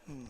Hmm.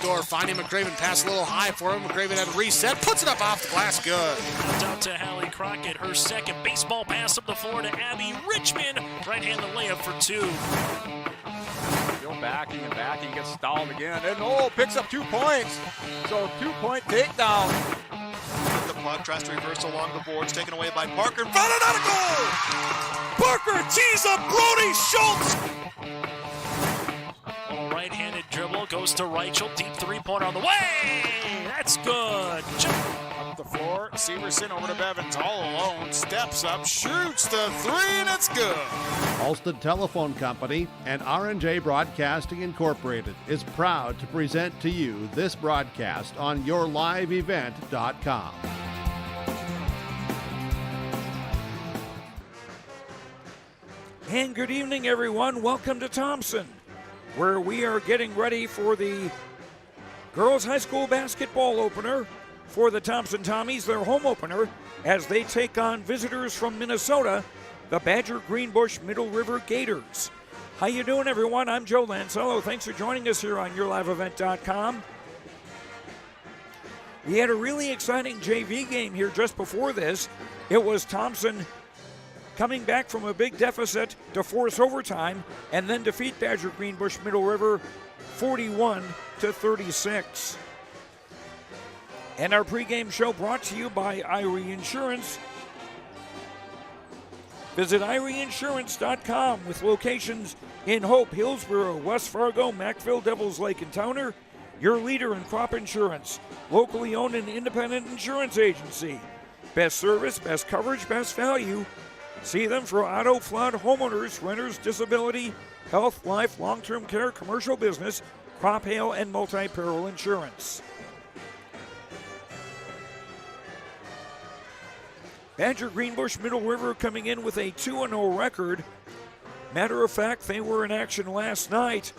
door, finding McCraven, pass a little high for him. McCraven had a reset, puts it up off the glass, good. Out to Hallie Crockett, her second baseball pass up the floor to Abby Richmond. Right-handed layup for two. Still backing and backing, gets stalled again, and picks up 2 points. So 2-point takedown. The puck tries to reverse along the boards, taken away by Parker. Found it out of goal! Parker tees up Brody Schultz! Right-handed dribble, goes to Reichel, deep three-pointer on the way! That's good. Up the floor, Severson over to Bevins, all alone, steps up, shoots the three, and it's good. Ulstead Telephone Company and R&J Broadcasting Incorporated is proud to present to you this broadcast on yourliveevent.com. And good evening, everyone. Welcome to Thompson, where we are getting ready for the girls' high school basketball opener for the Thompson Tommies, their home opener, as they take on visitors from Minnesota, the Badger Greenbush-Middle River Gators. How you doing, everyone? I'm Joe Lancello. Thanks for joining us here on yourliveevent.com. We had a really exciting JV game here just before this. It was Thompson coming back from a big deficit to force overtime and then defeat Badger Greenbush-Middle River 41-36. And our pregame show brought to you by Irie Insurance. Visit IrieInsurance.com with locations in Hope, Hillsborough, West Fargo, Mackville, Devils Lake, and Towner. Your leader in crop insurance. Locally owned and independent insurance agency. Best service, best coverage, best value. See them for auto, flood, homeowners, renters, disability, health, life, long-term care, commercial business, crop, hail, and multi-peril insurance. Badger Greenbush-Middle River coming in with a 2-0 record. Matter of fact, they were in action last night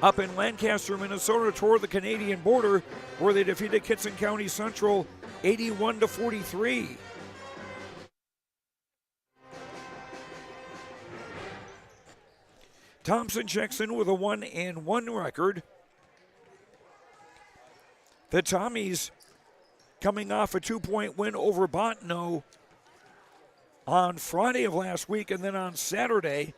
up in Lancaster, Minnesota, toward the Canadian border, where they defeated Kitson County Central 81-43. Thompson checks in with a 1-1 record. The Tommies coming off a 2-point win over Bottineau on Friday of last week, and then on Saturday,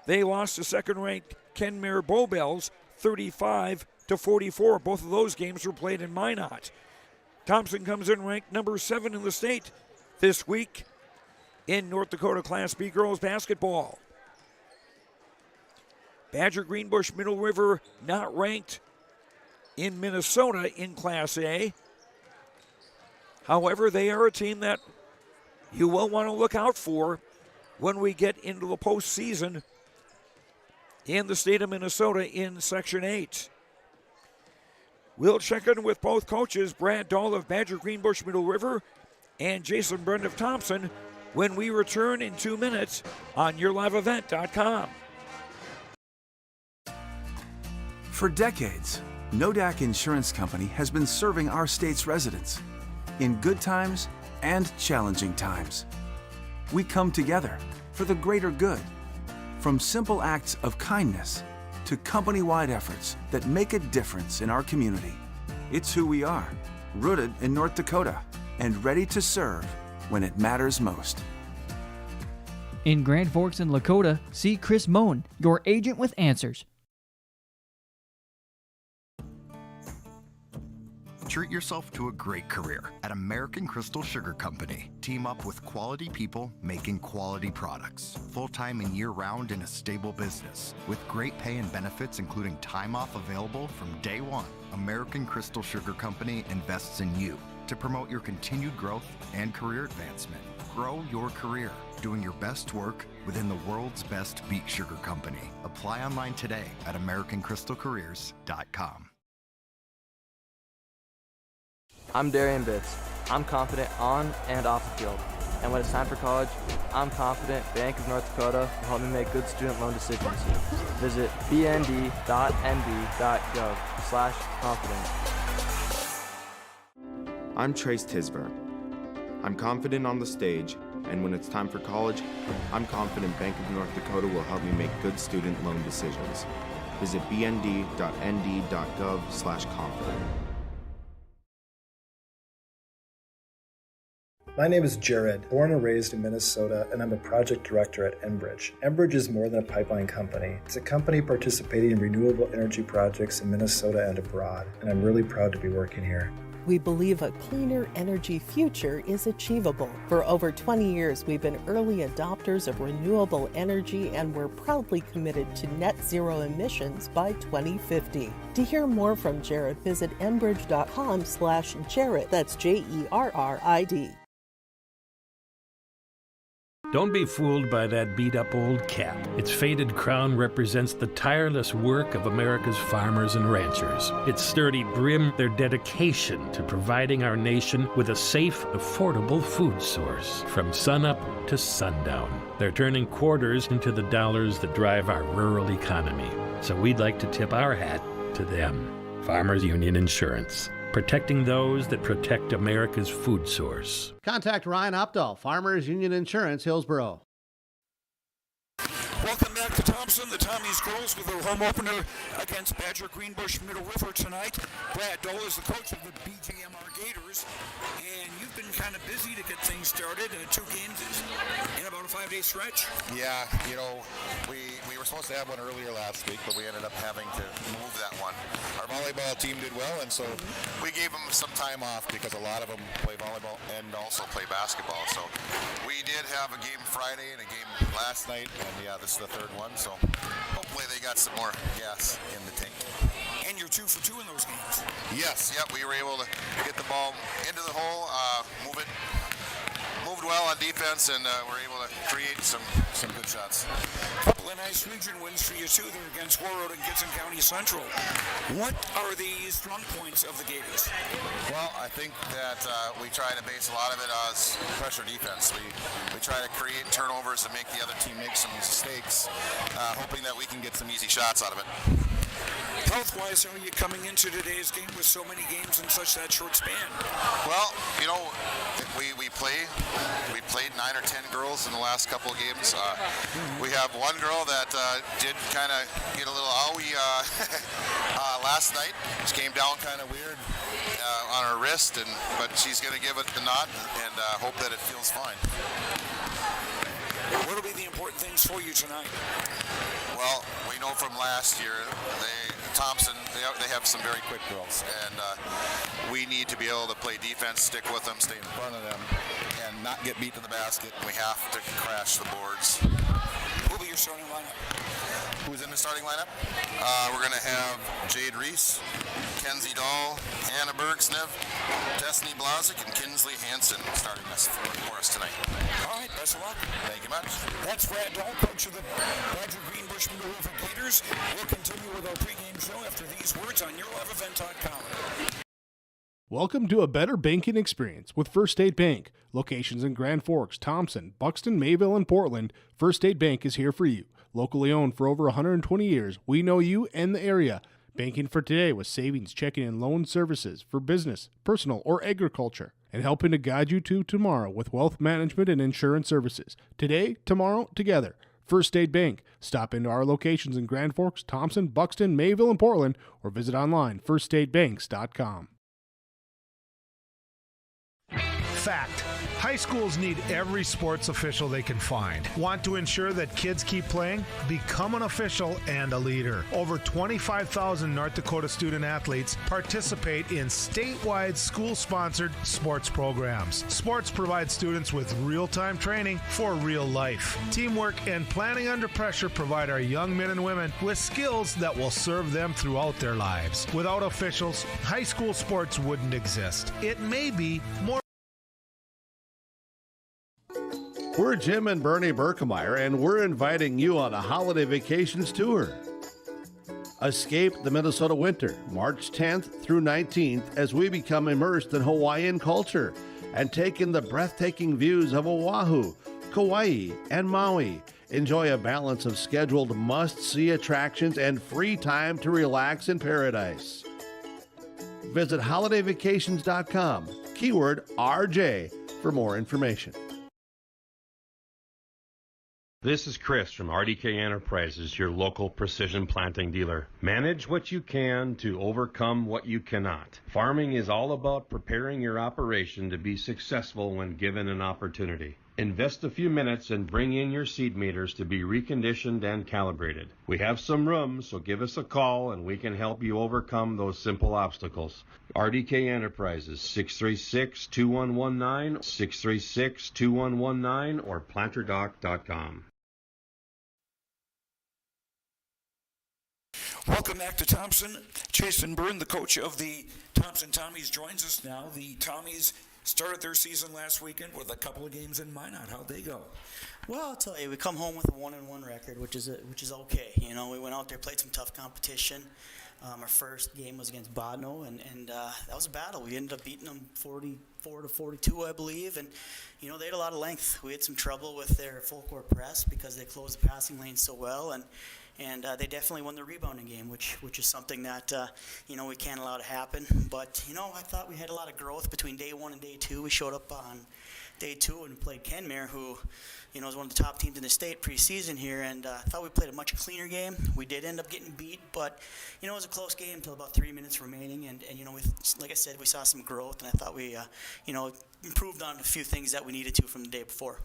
they lost to second-ranked Kenmare Bowbells 35-44. Both of those games were played in Minot. Thompson comes in ranked number 7 in the state this week in North Dakota Class B girls basketball. Badger Greenbush-Middle River not ranked in Minnesota in Class A. However, they are a team that you will want to look out for when we get into the postseason in the state of Minnesota in Section 8. We'll check in with both coaches, Brad Dahl of Badger Greenbush-Middle River and Jason Brent of Thompson, when we return in 2 minutes on yourliveevent.com. For decades, Nodak Insurance Company has been serving our state's residents in good times and challenging times. We come together for the greater good, from simple acts of kindness to company-wide efforts that make a difference in our community. It's who we are, rooted in North Dakota and ready to serve when it matters most. In Grand Forks and Lakota, see Chris Moen, your agent with answers. Treat yourself to a great career at American Crystal Sugar Company. Team up with quality people making quality products. Full-time and year-round in a stable business. With great pay and benefits including time off available from day one. American Crystal Sugar Company invests in you to promote your continued growth and career advancement. Grow your career, doing your best work within the world's best beet sugar company. Apply online today at AmericanCrystalCareers.com. I'm Darian Bitts. I'm confident on and off the field. And when it's time for college, I'm confident Bank of North Dakota will help me make good student loan decisions. Visit bnd.nb.gov/confident. I'm Trace Tisver. I'm confident on the stage, and when it's time for college, I'm confident Bank of North Dakota will help me make good student loan decisions. Visit bnd.nd.gov/confident. My name is Jared, born and raised in Minnesota, and I'm a project director at Enbridge. Enbridge is more than a pipeline company. It's a company participating in renewable energy projects in Minnesota and abroad, and I'm really proud to be working here. We believe a cleaner energy future is achievable. For over 20 years, we've been early adopters of renewable energy, and we're proudly committed to net zero emissions by 2050. To hear more from Jared, visit enbridge.com/Jared. That's JERRID. Don't be fooled by that beat-up old cap. Its faded crown represents the tireless work of America's farmers and ranchers. Its sturdy brim, their dedication to providing our nation with a safe, affordable food source from sunup to sundown. They're turning quarters into the dollars that drive our rural economy. So we'd like to tip our hat to them. Farmers Union Insurance. Protecting those that protect America's food source. Contact Ryan Opdahl, Farmers Union Insurance, Hillsboro. Welcome back to Thompson. The Tommies girls with their home opener against Badger Greenbush-Middle River tonight. Brad Dole is the coach of the BJMR Gators, and you've been kind of busy to get things started. 2 games in about a 5-day stretch. Yeah, you know, we were supposed to have one earlier last week, but we ended up having to move that one. Our volleyball team did well, and so we gave them some time off because a lot of them play volleyball and also play basketball. So we did have a game Friday and a game last night, and yeah, this is the 3rd one, so hopefully they got some more gas in the tank. And you're 2 for 2 in those games. Yes, yep, we were able to get the ball into the hole, moved well on defense, and we're able to create some good shots. A couple of nice region wins for you too. They're against Warroad and Gibson County Central. What are the strong points of the Gators? Well, I think that we try to base a lot of it on pressure defense. We try to create turnovers and make the other team make some mistakes, hoping that we can get some easy shots out of it. Health-wise, how are you coming into today's game with so many games in such that short span? Well, you know, we played 9 or 10 girls in the last couple of games. We have one girl that did kind of get a little owie last night. She came down kind of weird on her wrist, but she's going to give it the nod and hope that it feels fine. What will be the important things for you tonight? Well, we know from last year, Thompson, they have some very quick girls, and we need to be able to play defense, stick with them, stay in front of them, and not get beat to the basket. We have to crash the boards. Who will be your starting lineup? Who's in the starting lineup? We're going to have Jade Reese, Kenzie Dahl, Hannah Bergsniv, Destiny Blazic, and Kinsley Hansen starting us for us tonight. All right, best of luck. Thank you much. That's Brad Dahl, coach of the Badger Greenbush-Middle River Gators. We'll continue with our pregame show after these words on YourLiveEvent.com. Welcome to a better banking experience with First State Bank. Locations in Grand Forks, Thompson, Buxton, Mayville, and Portland, First State Bank is here for you. Locally owned for over 120 years, we know you and the area. Banking for today with savings, checking, and loan services for business, personal, or agriculture. And helping to guide you to tomorrow with wealth management and insurance services. Today, tomorrow, together. First State Bank. Stop into our locations in Grand Forks, Thompson, Buxton, Mayville, and Portland, or visit online, firststatebanks.com. Fact. High schools need every sports official they can find. Want to ensure that kids keep playing? Become an official and a leader. Over 25,000 North Dakota student athletes participate in statewide school-sponsored sports programs. Sports provide students with real-time training for real life. Teamwork and planning under pressure provide our young men and women with skills that will serve them throughout their lives. Without officials, high school sports wouldn't exist. It may be more. We're Jim and Bernie Berkemeyer, and we're inviting you on a holiday vacations tour. Escape the Minnesota winter, March 10th through 19th, as we become immersed in Hawaiian culture and take in the breathtaking views of Oahu, Kauai, and Maui. Enjoy a balance of scheduled must-see attractions and free time to relax in paradise. Visit holidayvacations.com, keyword RJ, for more information. This is Chris from RDK Enterprises, your local precision planting dealer. Manage what you can to overcome what you cannot. Farming is all about preparing your operation to be successful when given an opportunity. Invest a few minutes and bring in your seed meters to be reconditioned and calibrated. We have some room, so give us a call and we can help you overcome those simple obstacles. RDK Enterprises, 636-2119, 636-2119, or planterdoc.com. Welcome back to Thompson. Jason Byrne, the coach of the Thompson Tommies, joins us now. The Tommies started their season last weekend with a couple of games in Minot. How'd they go? Well, I'll tell you, we come home with a 1-1 record, which is okay. You know, we went out there, played some tough competition. Our first game was against Bodno, and that was a battle. We ended up beating them 44-42, I believe, and you know, they had a lot of length. We had some trouble with their full court press because they closed the passing lane so well, and they definitely won the rebounding game, which is something that you know, we can't allow to happen. But you know, I thought we had a lot of growth between day 1 and day 2. We showed up on day 2 and played Kenmare, who, you know, is one of the top teams in the state preseason here, and I thought we played a much cleaner game. We did end up getting beat, but you know, it was a close game until about 3 minutes remaining, and you know, like I said, we saw some growth, and I thought we you know, improved on a few things that we needed to from the day before.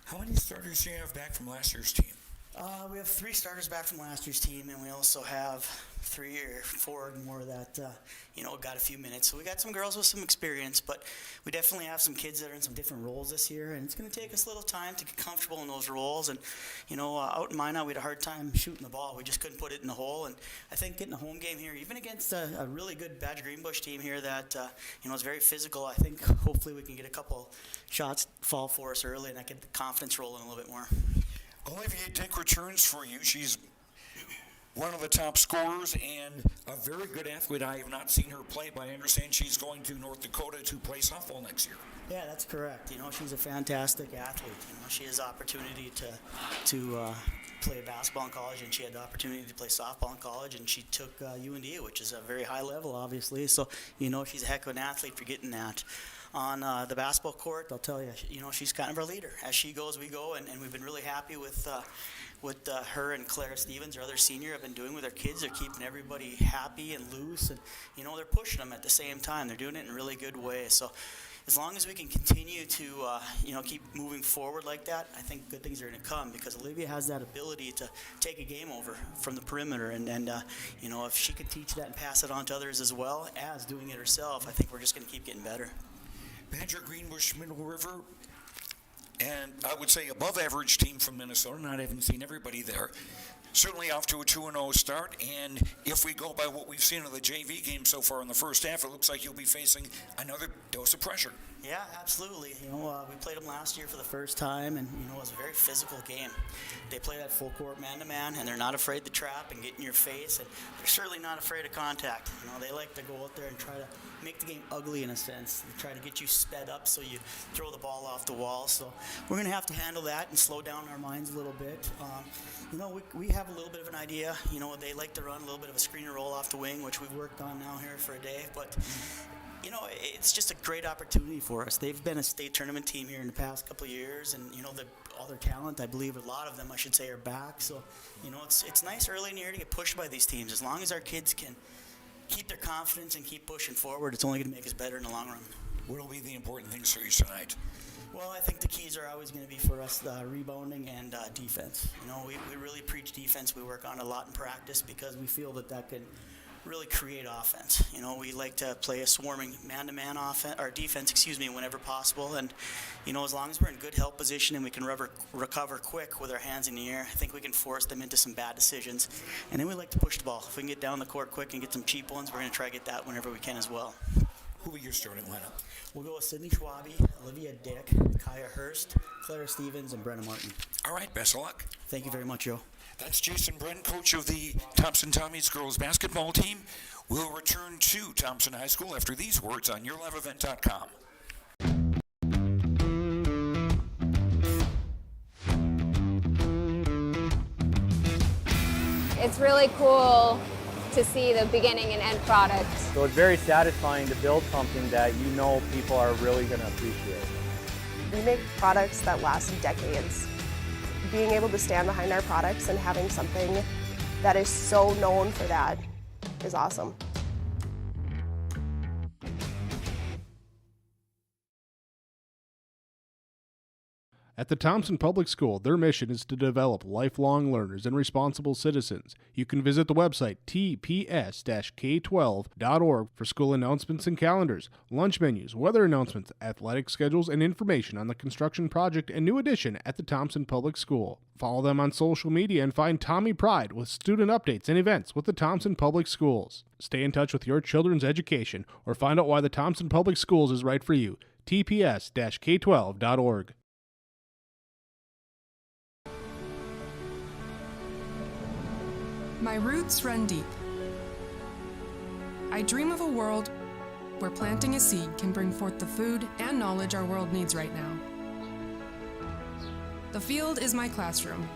How many starters do you have back from last year's team? We have 3 starters back from last year's team, and we also have 3 or 4 more that you know, got a few minutes. So we got some girls with some experience, but we definitely have some kids that are in some different roles this year, and it's going to take us a little time to get comfortable in those roles. And you know, out in Minot, we had a hard time shooting the ball. We just couldn't put it in the hole. And I think getting a home game here, even against a really good Badger Greenbush team here that you know, is very physical, I think hopefully we can get a couple shots fall for us early, and I get the confidence rolling a little bit more. Olivia Dick returns for you. She's one of the top scorers and a very good athlete. I have not seen her play, but I understand she's going to North Dakota to play softball next year. Yeah, that's correct. You know, she's a fantastic athlete. You know, she has opportunity to play basketball in college, and she had the opportunity to play softball in college, and she took UND, which is a very high level, obviously. So, you know, she's a heck of an athlete for getting that. On the basketball court, I'll tell you, you know, she's kind of our leader. As she goes, we go, and we've been really happy with her and Clara Stevens, our other senior, have been doing with our kids. They're keeping everybody happy and loose, and you know, they're pushing them at the same time. They're doing it in a really good way. So as long as we can continue to you know, keep moving forward like that, I think good things are going to come, because Olivia has that ability to take a game over from the perimeter, and you know, if she could teach that and pass it on to others as well as doing it herself, I think we're just going to keep getting better. Badger Greenbush-Middle River, and I would say above average team from Minnesota. Not having seen everybody there. Certainly off to a 2-0 start, and if we go by what we've seen of the JV game so far in the first half, it looks like you'll be facing another dose of pressure. Yeah, absolutely. You know, we played them last year for the first time, and you know, it was a very physical game. They play that full court man-to-man, and they're not afraid to trap and get in your face, and they're certainly not afraid of contact. You know, they like to go out there and try to make the game ugly in a sense. They try to get you sped up so you throw the ball off the wall. So we're going to have to handle that and slow down our minds a little bit. You know, we have a little bit of an idea. You know, they like to run a little bit of a screen and roll off the wing, which we've worked on now here for a day. But you know, it's just a great opportunity for us. They've been a state tournament team here in the past couple of years, and you know, all their talent, I believe a lot of them, I should say, are back. So you know, it's nice early in the year to get pushed by these teams. As long as our kids can keep their confidence and keep pushing forward, it's only going to make us better in the long run. What will be the important things for you tonight? Well, I think the keys are always going to be for us rebounding and defense. You know, we really preach defense. We work on it a lot in practice because we feel that can really create offense. You know, we like to play a swarming man-to-man offense, or defense, whenever possible. And, you know, as long as we're in good help position and we can recover quick with our hands in the air, I think we can force them into some bad decisions. And then we like to push the ball. If we can get down the court quick and get some cheap ones, we're going to try to get that whenever we can as well. Who are your starting lineup? We'll go with Sydney Schwabe, Olivia Dick, Kaya Hurst, Clara Stevens, and Brenna Martin. All right, best of luck. Thank you very much, Joe. That's Jason Brennan, coach of the Thompson Tommies girls basketball team. We'll return to Thompson High School after these words on YourLiveEvent.com. It's really cool to see the beginning and end product. So it's very satisfying to build something that you know people are really going to appreciate. We make products that last decades. being able to stand behind our products and having something that is so known for that is awesome. At the Thompson Public School, their mission is to develop lifelong learners and responsible citizens. You can visit the website tps-k12.org for school announcements and calendars, lunch menus, weather announcements, athletic schedules, and information on the construction project and new addition at the Thompson Public School. Follow them on social media and find Tommy Pride with student updates and events with the Thompson Public Schools. Stay in touch with your children's education or find out why the Thompson Public Schools is right for you. tps-k12.org. My roots run deep. I dream of a world where planting a seed can bring forth the food and knowledge our world needs right now. The field is my classroom,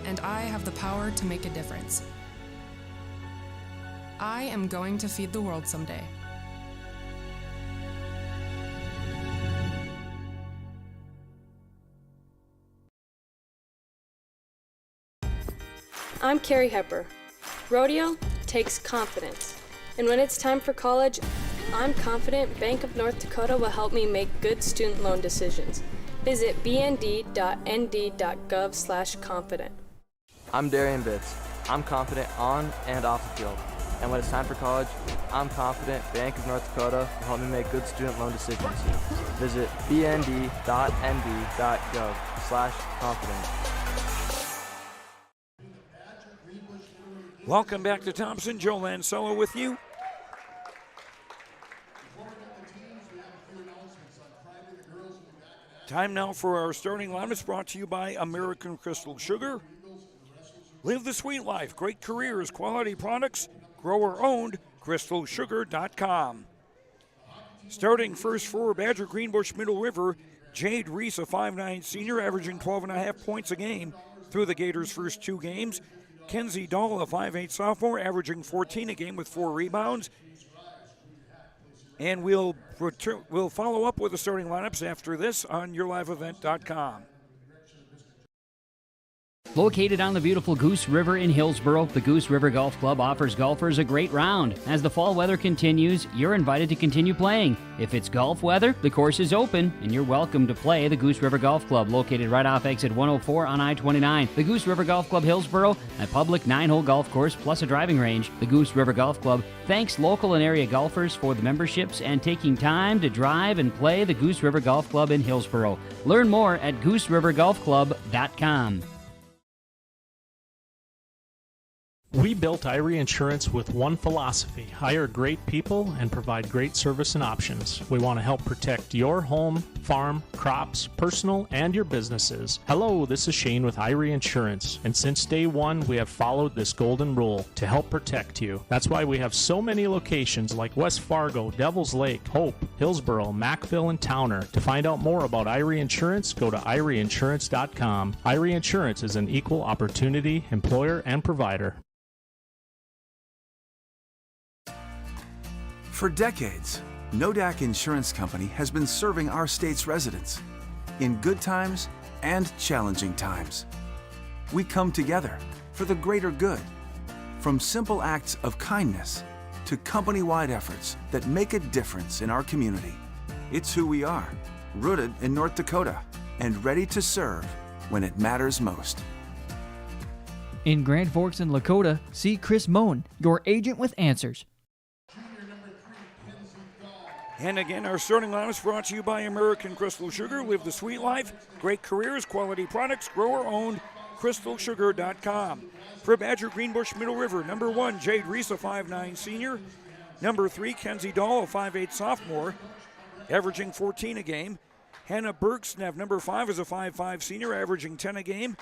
and I have the power to make a difference. I am going to feed the world someday. I'm Carrie Hepper. Rodeo takes confidence. And when it's time for college, I'm confident Bank of North Dakota will help me make good student loan decisions. Visit bnd.nd.gov/confident. I'm Darian Bitts. I'm confident on and off the field. And when it's time for college, I'm confident Bank of North Dakota will help me make good student loan decisions. Visit bnd.nd.gov/confident. Welcome back to Thompson. Joe Lancello with you. Time now for our starting lineups, brought to you by American Crystal Sugar. Live the sweet life. Great careers, quality products, grower-owned, crystalsugar.com. Starting first for Badger Greenbush-Middle River, Jade Reese, a 5'9 senior, averaging 12.5 points a game through the Gators' first two games. Kenzie Dahl, a 5'8 sophomore, averaging 14 a game with 4 rebounds. And we'll follow up with the starting lineups after this on YourLiveEvent.com. Located on the beautiful Goose River in Hillsboro, the Goose River Golf Club offers golfers a great round. As the fall weather continues, you're invited to continue playing. If it's golf weather, the course is open, and you're welcome to play the Goose River Golf Club, located right off exit 104 on I-29. The Goose River Golf Club Hillsboro, a public 9-hole golf course plus a driving range. The Goose River Golf Club thanks local and area golfers for the memberships and taking time to drive and play the Goose River Golf Club in Hillsboro. Learn more at GooseRiverGolfClub.com. We built Irie Insurance with one philosophy: hire great people and provide great service and options. We want to help protect your home, farm, crops, personal, and your businesses. Hello, this is Shane with Irie Insurance, and since day one, we have followed this golden rule to help protect you. That's why we have so many locations like West Fargo, Devils Lake, Hope, Hillsboro, Mackville, and Towner. To find out more about Irie Insurance, go to IrieInsurance.com. Irie Insurance is an equal opportunity employer and provider. For decades, Nodak Insurance Company has been serving our state's residents in good times and challenging times. We come together for the greater good, from simple acts of kindness to company-wide efforts that make a difference in our community. It's who we are, rooted in North Dakota and ready to serve when it matters most. In Grand Forks and Lakota, see Chris Moen, your agent with answers. And again, our starting lineup is brought to you by American Crystal Sugar. Live the sweet life. Great careers, quality products, grower-owned, crystalsugar.com. For Badger Greenbush-Middle River, number 1, Jade Reese, a 5'9 senior. Number 3, Kenzie Dahl, a 5'8 sophomore, averaging 14 a game. Hannah Bergsnev, number 5, is a 5'5 senior, averaging 10 a game.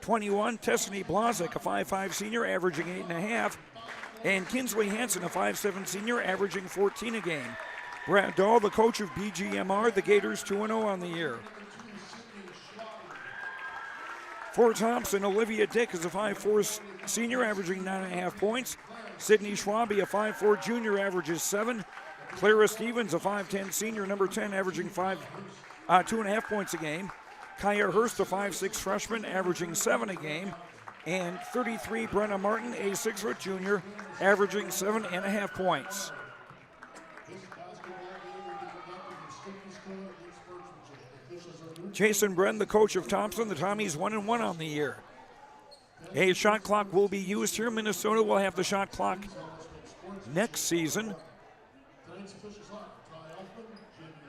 21, Tessany Blazek, a 5'5 senior, averaging 8.5. And Kinsley Hansen, a 5'7 senior, averaging 14 a game. Brad Dahl, the coach of BGMR, the Gators 2-0 on the year. For Thompson, Olivia Dick is a 5'4 senior, averaging 9.5 points. Sydney Schwabe, a 5'4 junior, averages 7. Clara Stevens, a 5'10 senior, number 10, averaging 2.5 points a game. Kaya Hurst, a 5'6 freshman, averaging 7 a game. And 33, Brenna Martin, a 6-foot junior, averaging 7.5 points. Jason Bren, the coach of Thompson, the Tommies 1-1 on the year. A shot clock will be used here. Minnesota will have the shot clock next season.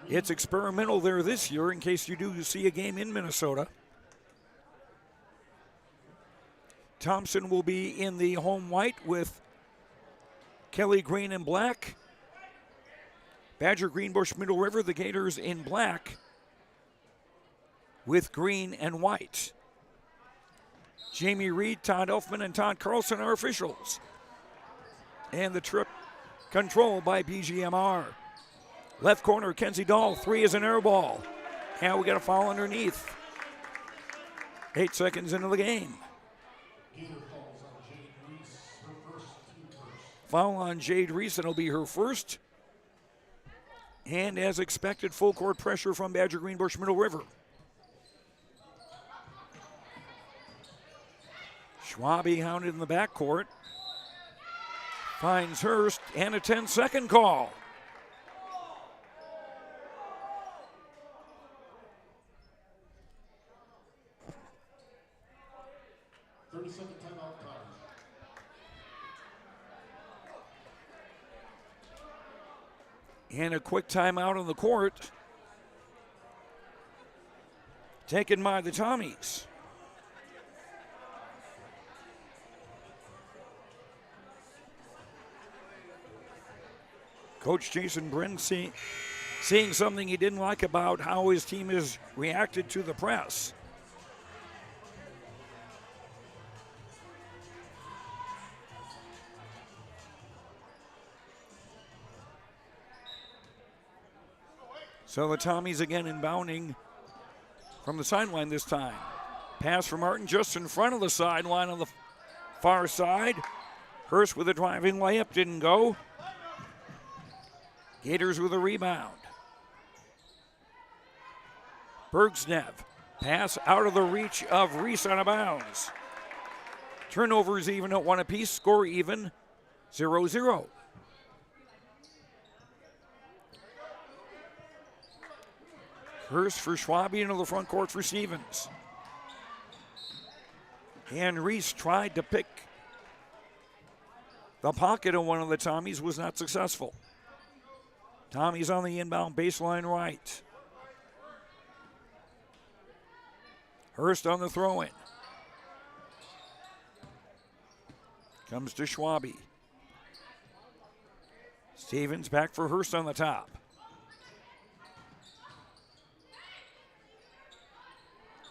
It's experimental there this year in case you do see a game in Minnesota. Thompson will be in the home white with Kelly green and black. Badger Greenbush-Middle River, the Gators in black with green and white. Jamie Reed, Todd Elfman, and Todd Carlson are officials. And the trip controlled by BGMR. Left corner, Kenzie Dahl, 3 is an air ball. And we got a foul underneath. 8 seconds into the game. Foul on Jade Reese, and it'll be her first. And as expected, full court pressure from Badger Greenbush-Middle River. Schwabe hounded in the backcourt. Finds Hurst, and a 10-second call. And a quick timeout on the court. Taken by the Tommies. Coach Jason Bren seeing something he didn't like about how his team has reacted to the press. So the Tommies again inbounding from the sideline this time. Pass from Martin just in front of the sideline on the far side. Hurst with a driving layup, didn't go. Gators with a rebound. Bergsnev, pass out of the reach of Reese out of bounds. Turnovers even at 1 apiece, score even, 0-0. Hurst for Schwabe into the front court for Stevens. And Reese tried to pick the pocket of one of the Tommies, was not successful. Tommy's on the inbound baseline right. Hurst on the throw-in. Comes to Schwabe. Stevens back for Hurst on the top.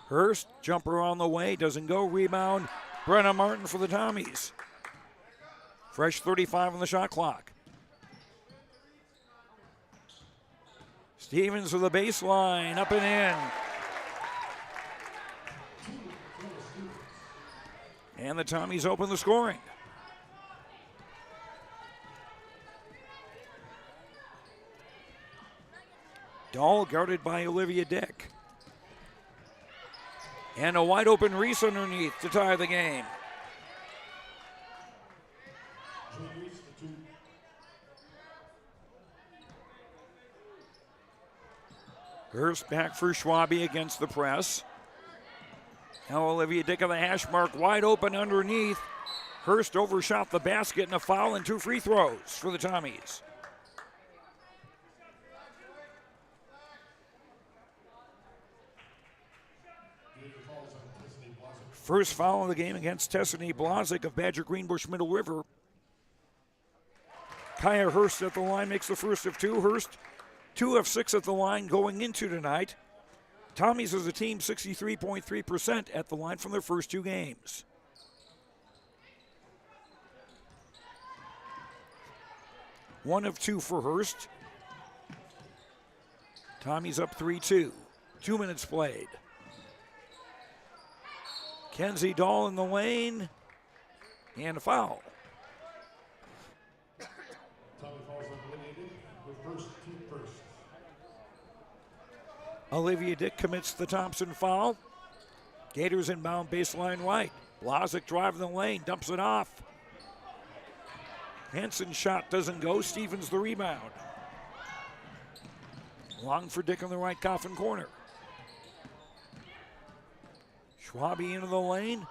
Hurst, jumper on the way, doesn't go. Rebound, Brenna Martin for the Tommies. Fresh 35 on the shot clock. Stevens with the baseline, up and in. And the Tommies open the scoring. Dahl guarded by Olivia Dick. And a wide open Reese underneath to tie the game. Hurst back for Schwabe against the press. Now Olivia Dick on the hash mark, wide open underneath. Hurst overshot the basket and a foul and 2 free throws for the Tommies. First foul of the game against Tessany Blazek of Badger Greenbush-Middle River. Kaya Hurst at the line makes the first of 2. Hurst 2 of 6 at the line going into tonight. Tommies as a team 63.3% at the line from their first 2 games. One of 2 for Hurst. Tommies up 3-2. 2 minutes played. Kenzie Dahl in the lane, and a foul. Olivia Dick commits the Thompson foul. Gators inbound baseline right. Blazic driving the lane, dumps it off. Hansen's shot doesn't go. Stevens the rebound. Long for Dick in the right coffin corner. Schwabe into the lane.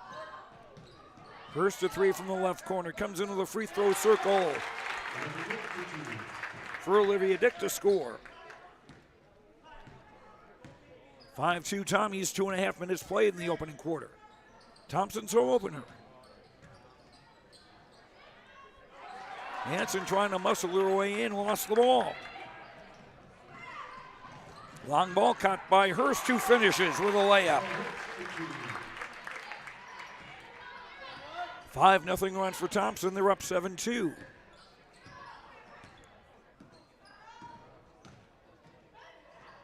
First to three from the left corner. Comes into the free throw circle for Olivia Dick to score. 5-2 Tommies, 2.5 minutes played in the opening quarter. Thompson's home opener. Hansen trying to muscle her way in, lost the ball. Long ball caught by Hurst, who finishes with a layup. 5-0 run for Thompson. They're up 7-2.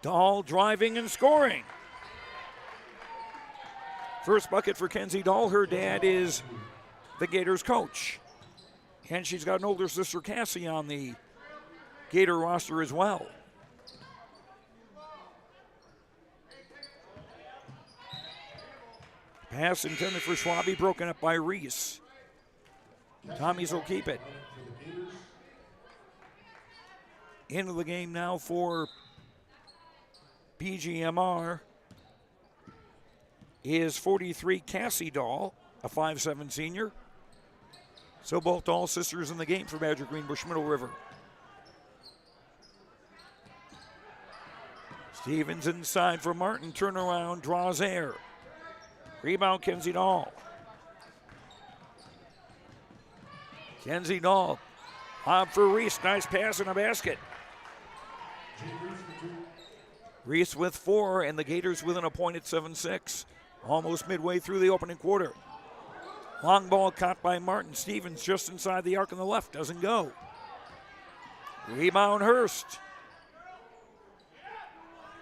Dahl driving and scoring. First bucket for Kenzie Dahl. Her dad is the Gators coach. And she's got an older sister, Cassie, on the Gator roster as well. Pass intended for Schwabe, broken up by Reese. Tommies will keep it. Into the game now for BGMR is 43 Cassie Dahl, a 5'7" senior. So both Dahl sisters in the game for Badger Greenbush-Middle River. Stevens inside for Martin, turnaround, draws air. Rebound, Kenzie Dahl. Kenzie Dahl, lob for Reese, nice pass in a basket. Reese with 4, and the Gators within a point at 7-6. Almost midway through the opening quarter. Long ball caught by Martin. Stevens just inside the arc on the left, doesn't go. Rebound Hurst.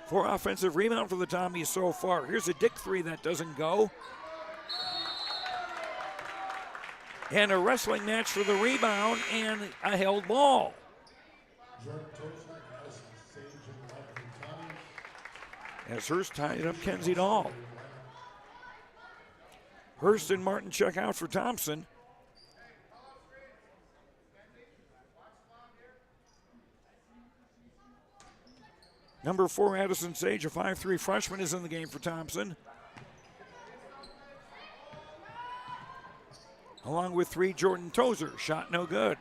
4 offensive rebound for the Tommies so far. Here's a Dick 3 that doesn't go. And a wrestling match for the rebound and a held ball. As Hurst tied up Kenzie Dahl. Hurst and Martin check out for Thompson. Number 4, Addison Sage, a 5'3" freshman, is in the game for Thompson. Along with 3, Jordan Tozer. Shot no good.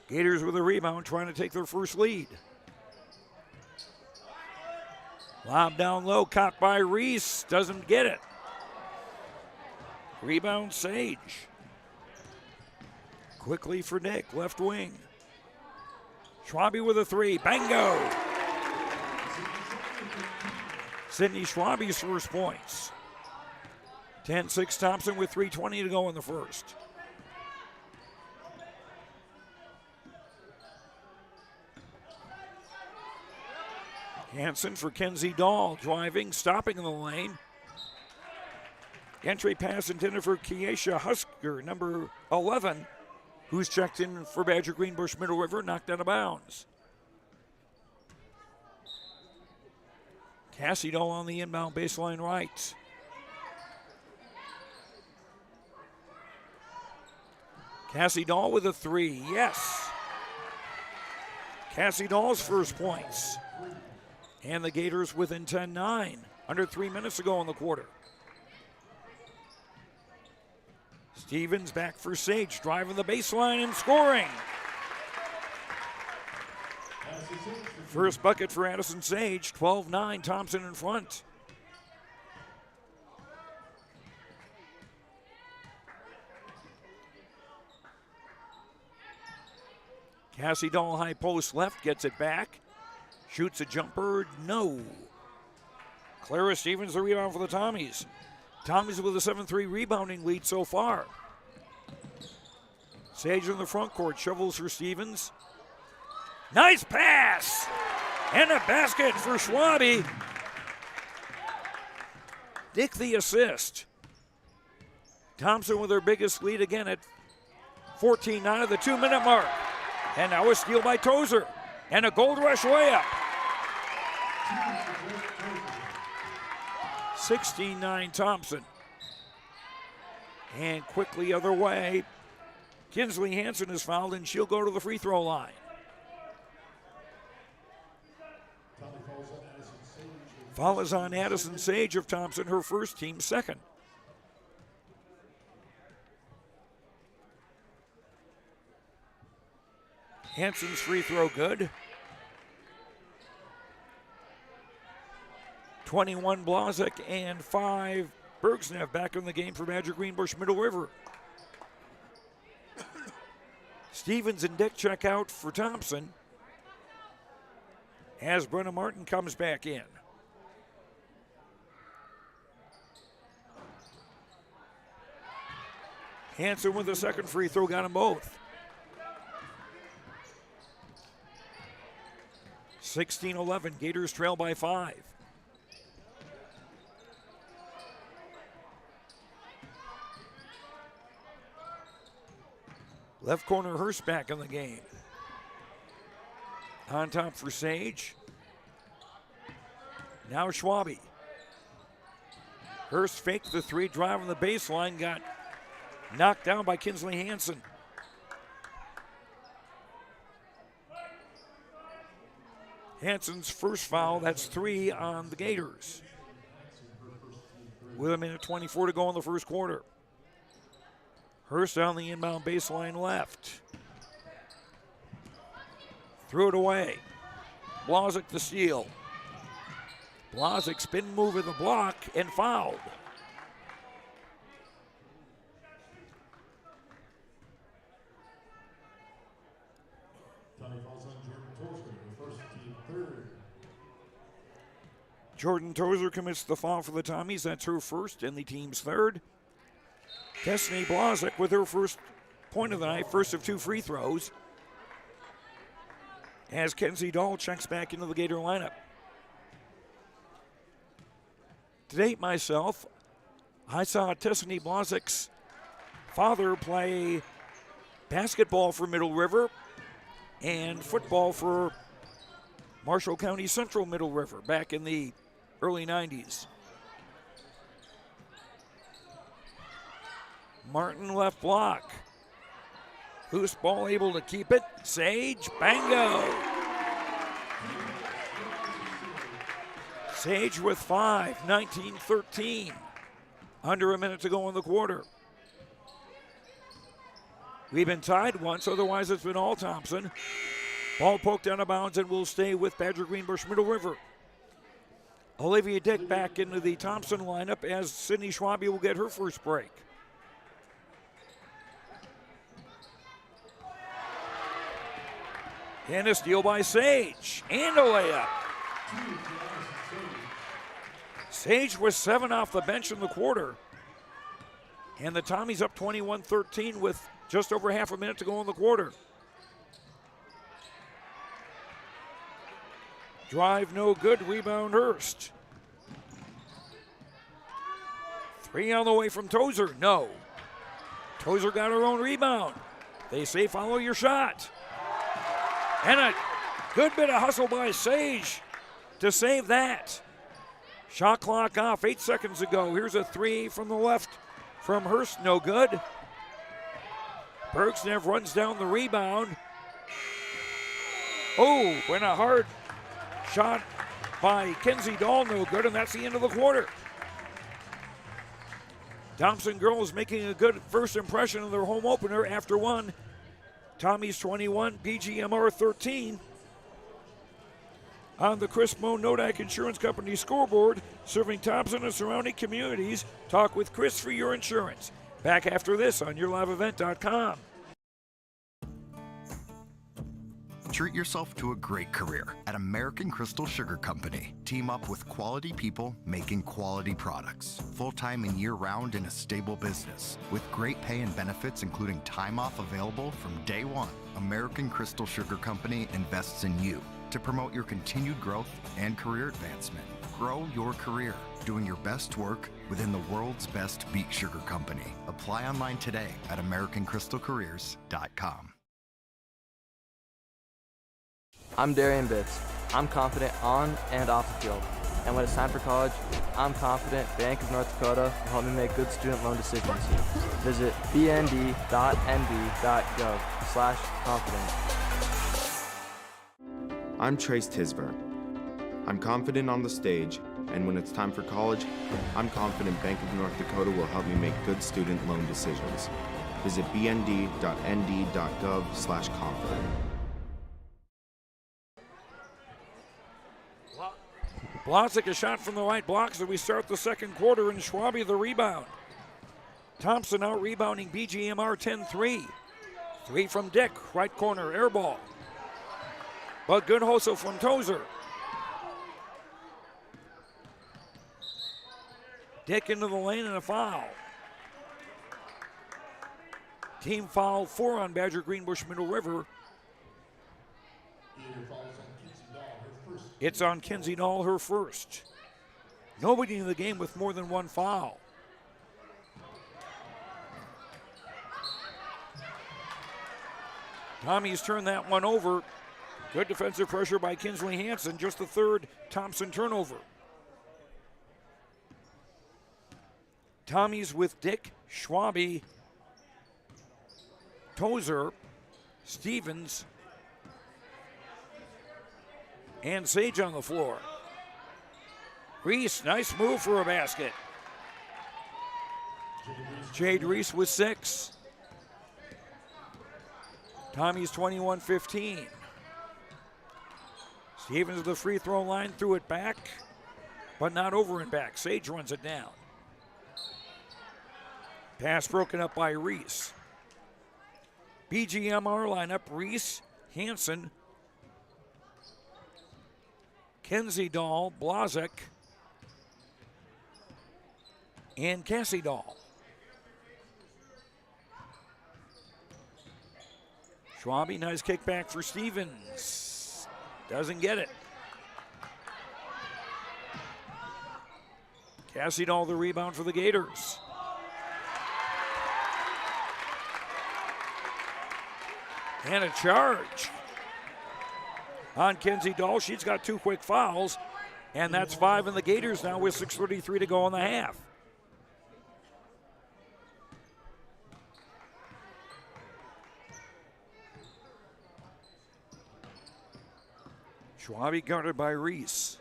Gators with a rebound, trying to take their first lead. Lob down low, caught by Reese. Doesn't get it. Rebound Sage. Quickly for Nick, left wing. Schwabe with a 3. Bango! Sydney Schwabe's first points. 10-6 Thompson with 3:20 to go in the first. Hansen for Kenzie Dahl, driving, stopping in the lane. Entry pass intended for Keisha Husker, number 11, who's checked in for Badger Greenbush-Middle River, knocked out of bounds. Cassie Dahl on the inbound baseline right. Cassie Dahl with a 3, yes. Cassie Dahl's first points. And the Gators within 10-9, under 3 minutes to go in the quarter. Stevens back for Sage, driving the baseline and scoring. First bucket for Addison Sage, 12-9, Thompson in front. Cassie Dahl, high post left, gets it back. Shoots a jumper, no. Clara Stevens, the rebound for the Tommies. Tommies with a 7-3 rebounding lead so far. Sage in the front court, shovels for Stevens. Nice pass! And a basket for Schwabe. Dick the assist. Thompson with their biggest lead again at 14-9 at the 2-minute mark. And now a steal by Tozer. And a Gold Rush layup. 16-9 Thompson. And quickly other way, Kinsley Hansen is fouled and she'll go to the free throw line. Foul is on Addison Sage of Thompson, her first, team second. Hansen's free throw good. 21 Blazek and 5 Bergsnev back in the game for Badger Greenbush-Middle River. Stevens and Dick check out for Thompson as Brenna Martin comes back in. Hansen with the second free throw, got them both. 16-11, Gators trail by 5. Left corner Hurst back in the game. On top for Sage. Now Schwabe. Hurst faked the three, driving the baseline, got knocked down by Kinsley Hansen. Hansen's first foul, that's 3 on the Gators. With a minute 24 to go in the first quarter. Hurst on the inbound baseline left. Threw it away. Blazek the steal. Blazek spin move in the block and fouled. Jordan Tozer commits the foul for the Tommies. That's her first and the team's third. Destiny Blazek with her first point of the night, first of 2 free throws. As Kenzie Dahl checks back into the Gator lineup. To date myself, I saw Destiny Blazek's father play basketball for Middle River and football for Marshall County Central Middle River back in the early 90s. Martin left block. Loose ball able to keep it. Sage, bango. Sage with 5, 19-13. Under a minute to go in the quarter. We've been tied once, otherwise it's been all Thompson. Ball poked out of bounds and will stay with Badger Greenbush-Middle River. Olivia Dick back into the Thompson lineup as Sydney Schwabe will get her first break. And a steal by Sage, and a layup. Sage was 7 off the bench in the quarter. And the Tommies up 21-13 with just over half a minute to go in the quarter. Drive no good, rebound Hurst. 3 on the way from Tozer, no. Tozer got her own rebound. They say follow your shot. And a good bit of hustle by Sage to save that. Shot clock off 8 seconds ago. Here's a 3 from the left from Hurst, no good. Bergsnev runs down the rebound. Oh, went a hard shot by Kenzie Dahl, no good, and that's the end of the quarter. Thompson girls making a good first impression of their home opener after one. Tommy's 21, PGMR 13. On the Chris Moe Nodak Insurance Company scoreboard, serving Thompson and surrounding communities. Talk with Chris for your insurance. Back after this on YourLiveEvent.com. Treat yourself to a great career at American Crystal Sugar Company. Team up with quality people making quality products. Full-time and year-round in a stable business. With great pay and benefits including time off available from day one. American Crystal Sugar Company invests in you to promote your continued growth and career advancement. Grow your career, doing your best work within the world's best beet sugar company. Apply online today at AmericanCrystalCareers.com. I'm Darian Bitts. I'm confident on and off the field. And when it's time for college, I'm confident Bank of North Dakota will help me make good student loan decisions. Visit bnd.nb.gov/confident. I'm Trace Tisver. I'm confident on the stage, and when it's time for college, I'm confident Bank of North Dakota will help me make good student loan decisions. Visit bnd.nd.gov/confident. Blazek a shot from the right block as we start the second quarter, and Schwabe the rebound. Thompson out rebounding BGMR 10-3. 3 from Dick, right corner, air ball. But good hustle from Tozer. Dick into the lane and a foul. Team foul 4 on Badger Greenbush-Middle River. It's on Kinsey Dahl, her first. Nobody in the game with more than one foul. Tommy's turned that one over. Good defensive pressure by Kinsley Hansen, just the third Thompson turnover. Tommy's with Dick, Schwabe, Tozer, Stevens, and Sage on the floor. Reese, nice move for a basket. Jade Reese with 6. Tommy's 21-15. Stevens to the free throw line, threw it back, but not over and back. Sage runs it down. Pass broken up by Reese. BGMR lineup, Reese, Hansen, Kinsey Dahl, Blazek, and Cassie Dahl. Schwabe, nice kickback for Stevens. Doesn't get it. Cassie Dahl the rebound for the Gators. And a charge on Kinsey Dahl. She's got 2 quick fouls, and that's 5 in the Gators now with 6:33 to go in the half. Schwabe guarded by Reese.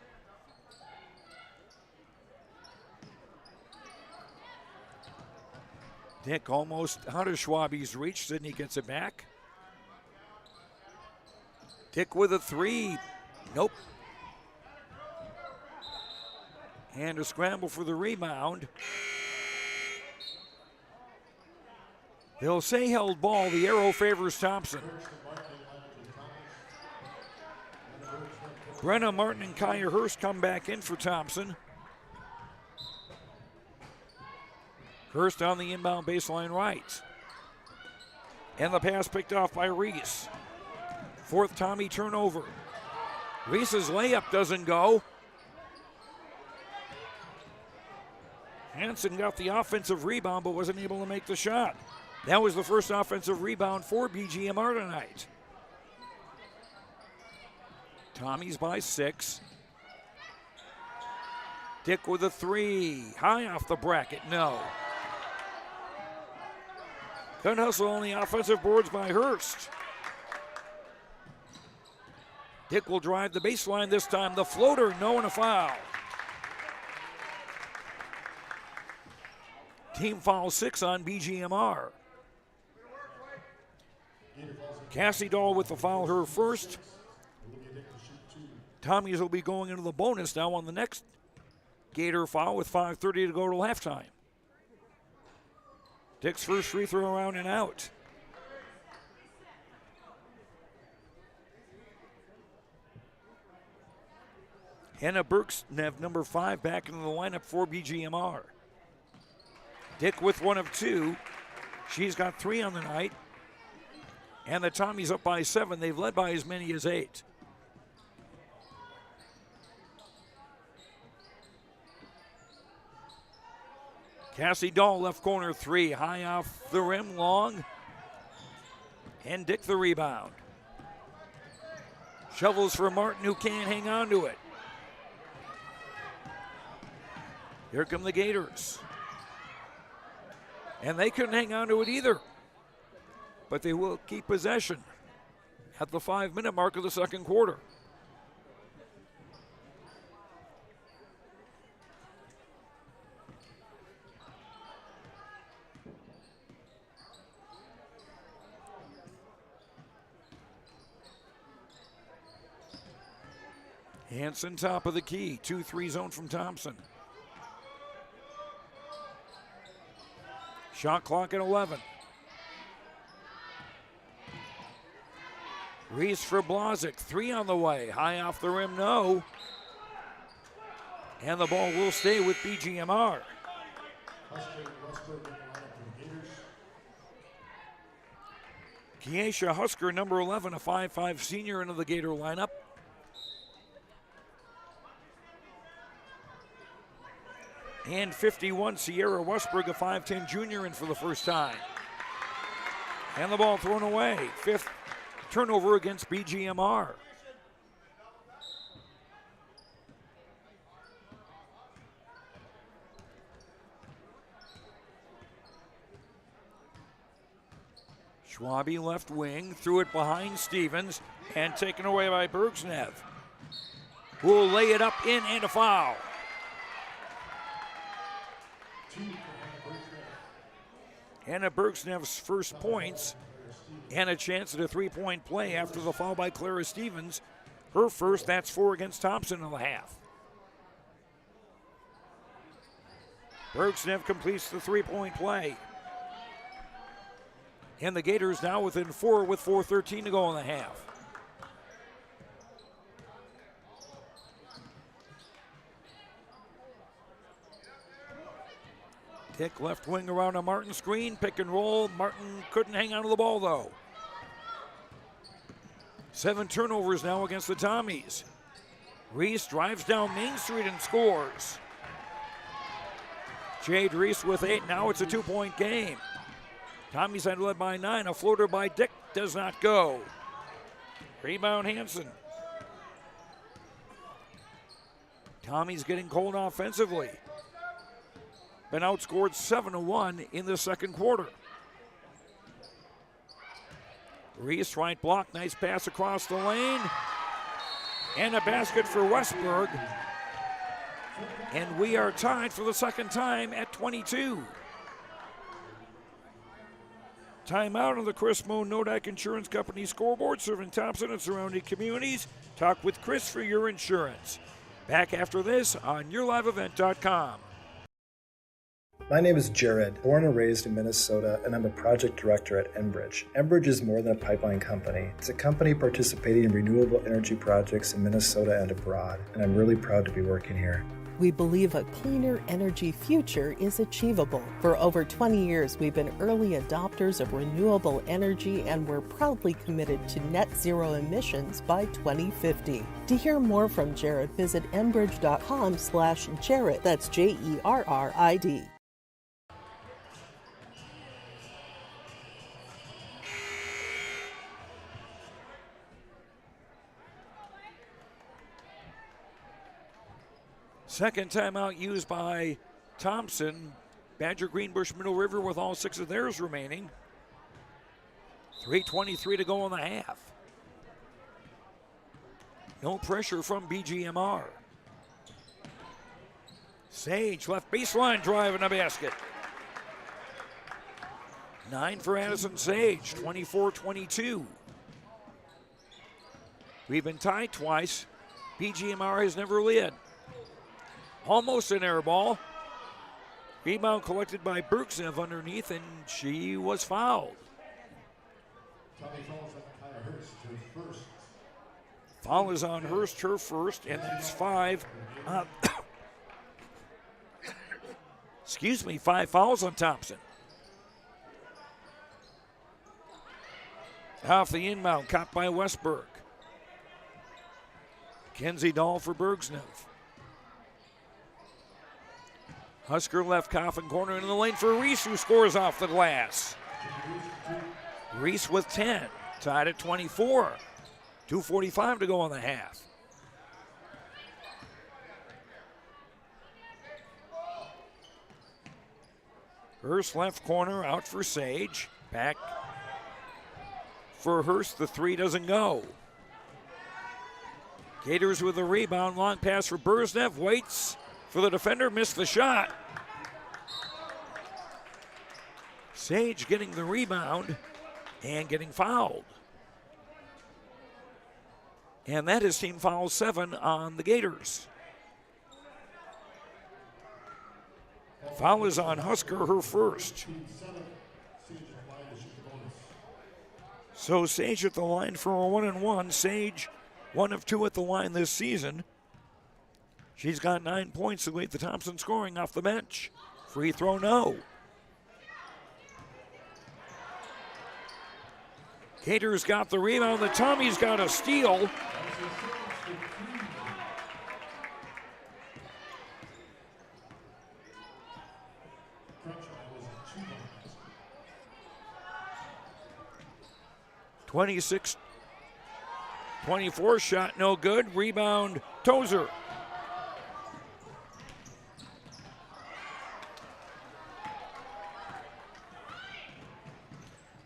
Dick almost out of Schwabe's reach. Sidney gets it back. Dick with a 3. Nope. And a scramble for the rebound. They'll say held ball. The arrow favors Thompson. Brenna Martin and Kaya Hurst come back in for Thompson. Hurst on the inbound baseline right. And the pass picked off by Reese. 4th Tommy turnover. Reese's layup doesn't go. Hansen got the offensive rebound but wasn't able to make the shot. That was the first offensive rebound for BGMR tonight. Tommy's by 6. Dick with a 3. High off the bracket, no. Good hustle on the offensive boards by Hurst. Dick will drive the baseline this time. The floater, no, and a foul. Team foul 6 on BGMR. Cassie Dahl with the foul, her first. Tommy's will be going into the bonus now on the next Gator foul with 5:30 to go till halftime. Dick's first free throw around and out. Hannah Bergsnev, number 5, back into the lineup for BGMR. Dick with 1 of 2. She's got 3 on the night. And the Tommies up by 7. They've led by as many as 8. Cassie Dahl, left corner 3, high off the rim, long. And Dick the rebound. Shovels for Martin, who can't hang on to it. Here come the Gators. And they couldn't hang on to it either. But they will keep possession at the 5-minute mark of the second quarter. Hanson top of the key, 2-3 zone from Thompson. Shot clock at 11. Reese for Blazic, 3 on the way. High off the rim, no. And the ball will stay with BGMR. Keisha Husker, number 11, a 5'5 senior into the Gator lineup. And 51, Sierra Westberg, a 5'10 junior, in for the first time. And the ball thrown away. 5th turnover against BGMR. Schwabe left wing, threw it behind Stevens, and taken away by Bergsnev, who will lay it up in and a foul. Anna Bergsnev's first points and a chance at a 3-point play after the foul by Clara Stevens. Her first, that's 4 against Thompson in the half. Bergsnev completes the 3-point play. And the Gators now within 4 with 4:13 to go in the half. Dick left wing around a Martin screen, pick and roll. Martin couldn't hang on to the ball though. 7 turnovers now against the Tommies. Reese drives down Main Street and scores. Jade Reese with 8, now it's a 2-point game. Tommies had led by 9, a floater by Dick does not go. Rebound Hanson. Tommies getting cold offensively. Been outscored 7-1 in the second quarter. Reese right block, nice pass across the lane. And a basket for Westberg. And we are tied for the second time at 22. Timeout on the Chris Moon Nodak Insurance Company scoreboard, serving Thompson and surrounding communities. Talk with Chris for your insurance. Back after this on YourLiveEvent.com. My name is Jared, born and raised in Minnesota, and I'm a project director at Enbridge. Enbridge is more than a pipeline company. It's a company participating in renewable energy projects in Minnesota and abroad, and I'm really proud to be working here. We believe a cleaner energy future is achievable. For over 20 years, we've been early adopters of renewable energy, and we're proudly committed to net zero emissions by 2050. To hear more from Jared, visit enbridge.com/Jared. That's JERRID. Second timeout used by Thompson. Badger Greenbush-Middle River with all 6 of theirs remaining. 3:23 to go in the half. No pressure from BGMR. Sage left baseline drive and a basket. 9 for Addison Sage, 24-22. We've been tied twice. BGMR has never led. Almost an air ball. Rebound collected by Bergsev underneath, and she was fouled. Foul is on Hurst, her first, and that's 5. Excuse me, 5 fouls on Thompson. Off the inbound, caught by Westberg. Kenzie Dahl for Bergsnev. Husker left coffin corner into the lane for Reese, who scores off the glass. Reese with 10, tied at 24. 2:45 to go in the half. Hurst left corner out for Sage. Back for Hurst. The three doesn't go. Gators with the rebound. Long pass for Burznev. Waits for the defender. Missed the shot. Sage getting the rebound and getting fouled. And that is team foul 7 on the Gators. Foul is on Husker, her first. So Sage at the line for a 1-and-1. Sage, 1 of 2 at the line this season. She's got 9 points to lead the Thompson scoring off the bench. Free throw, no. Gators got the rebound. The Tommies got a steal. (26-24) shot, no good. Rebound, Tozer.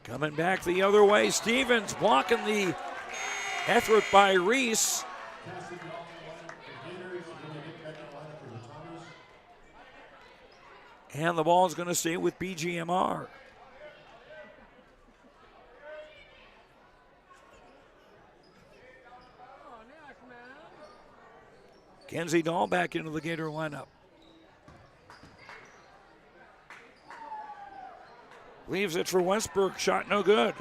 Coming back the other way, Stevens blocking the effort by Reese. And the ball is going to stay with BGMR. Kenzie Dahl back into the Gator lineup. Leaves it for Westberg. Shot no good.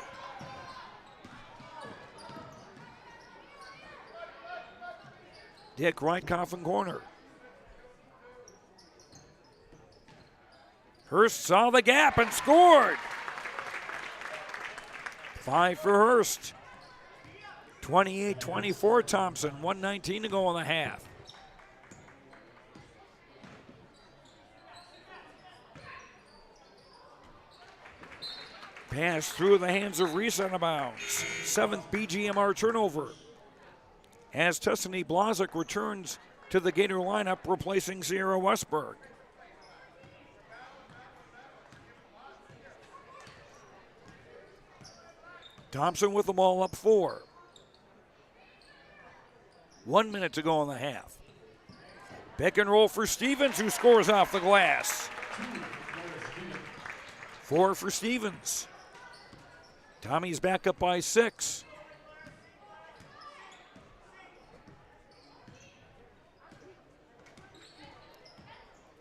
Dick right coffin corner. Hurst saw the gap and scored. 5 for Hurst. 28-24 Thompson. 1:19 to go in the half. Pass through the hands of Reese out of bounds. 7th BGMR turnover. As Tessany Blazek returns to the Gator lineup, replacing Sierra Westberg. Thompson with the ball up 4. 1 minute to go in the half. Pick and roll for Stevens, who scores off the glass. 4 for Stevens. Tommy's back up by 6.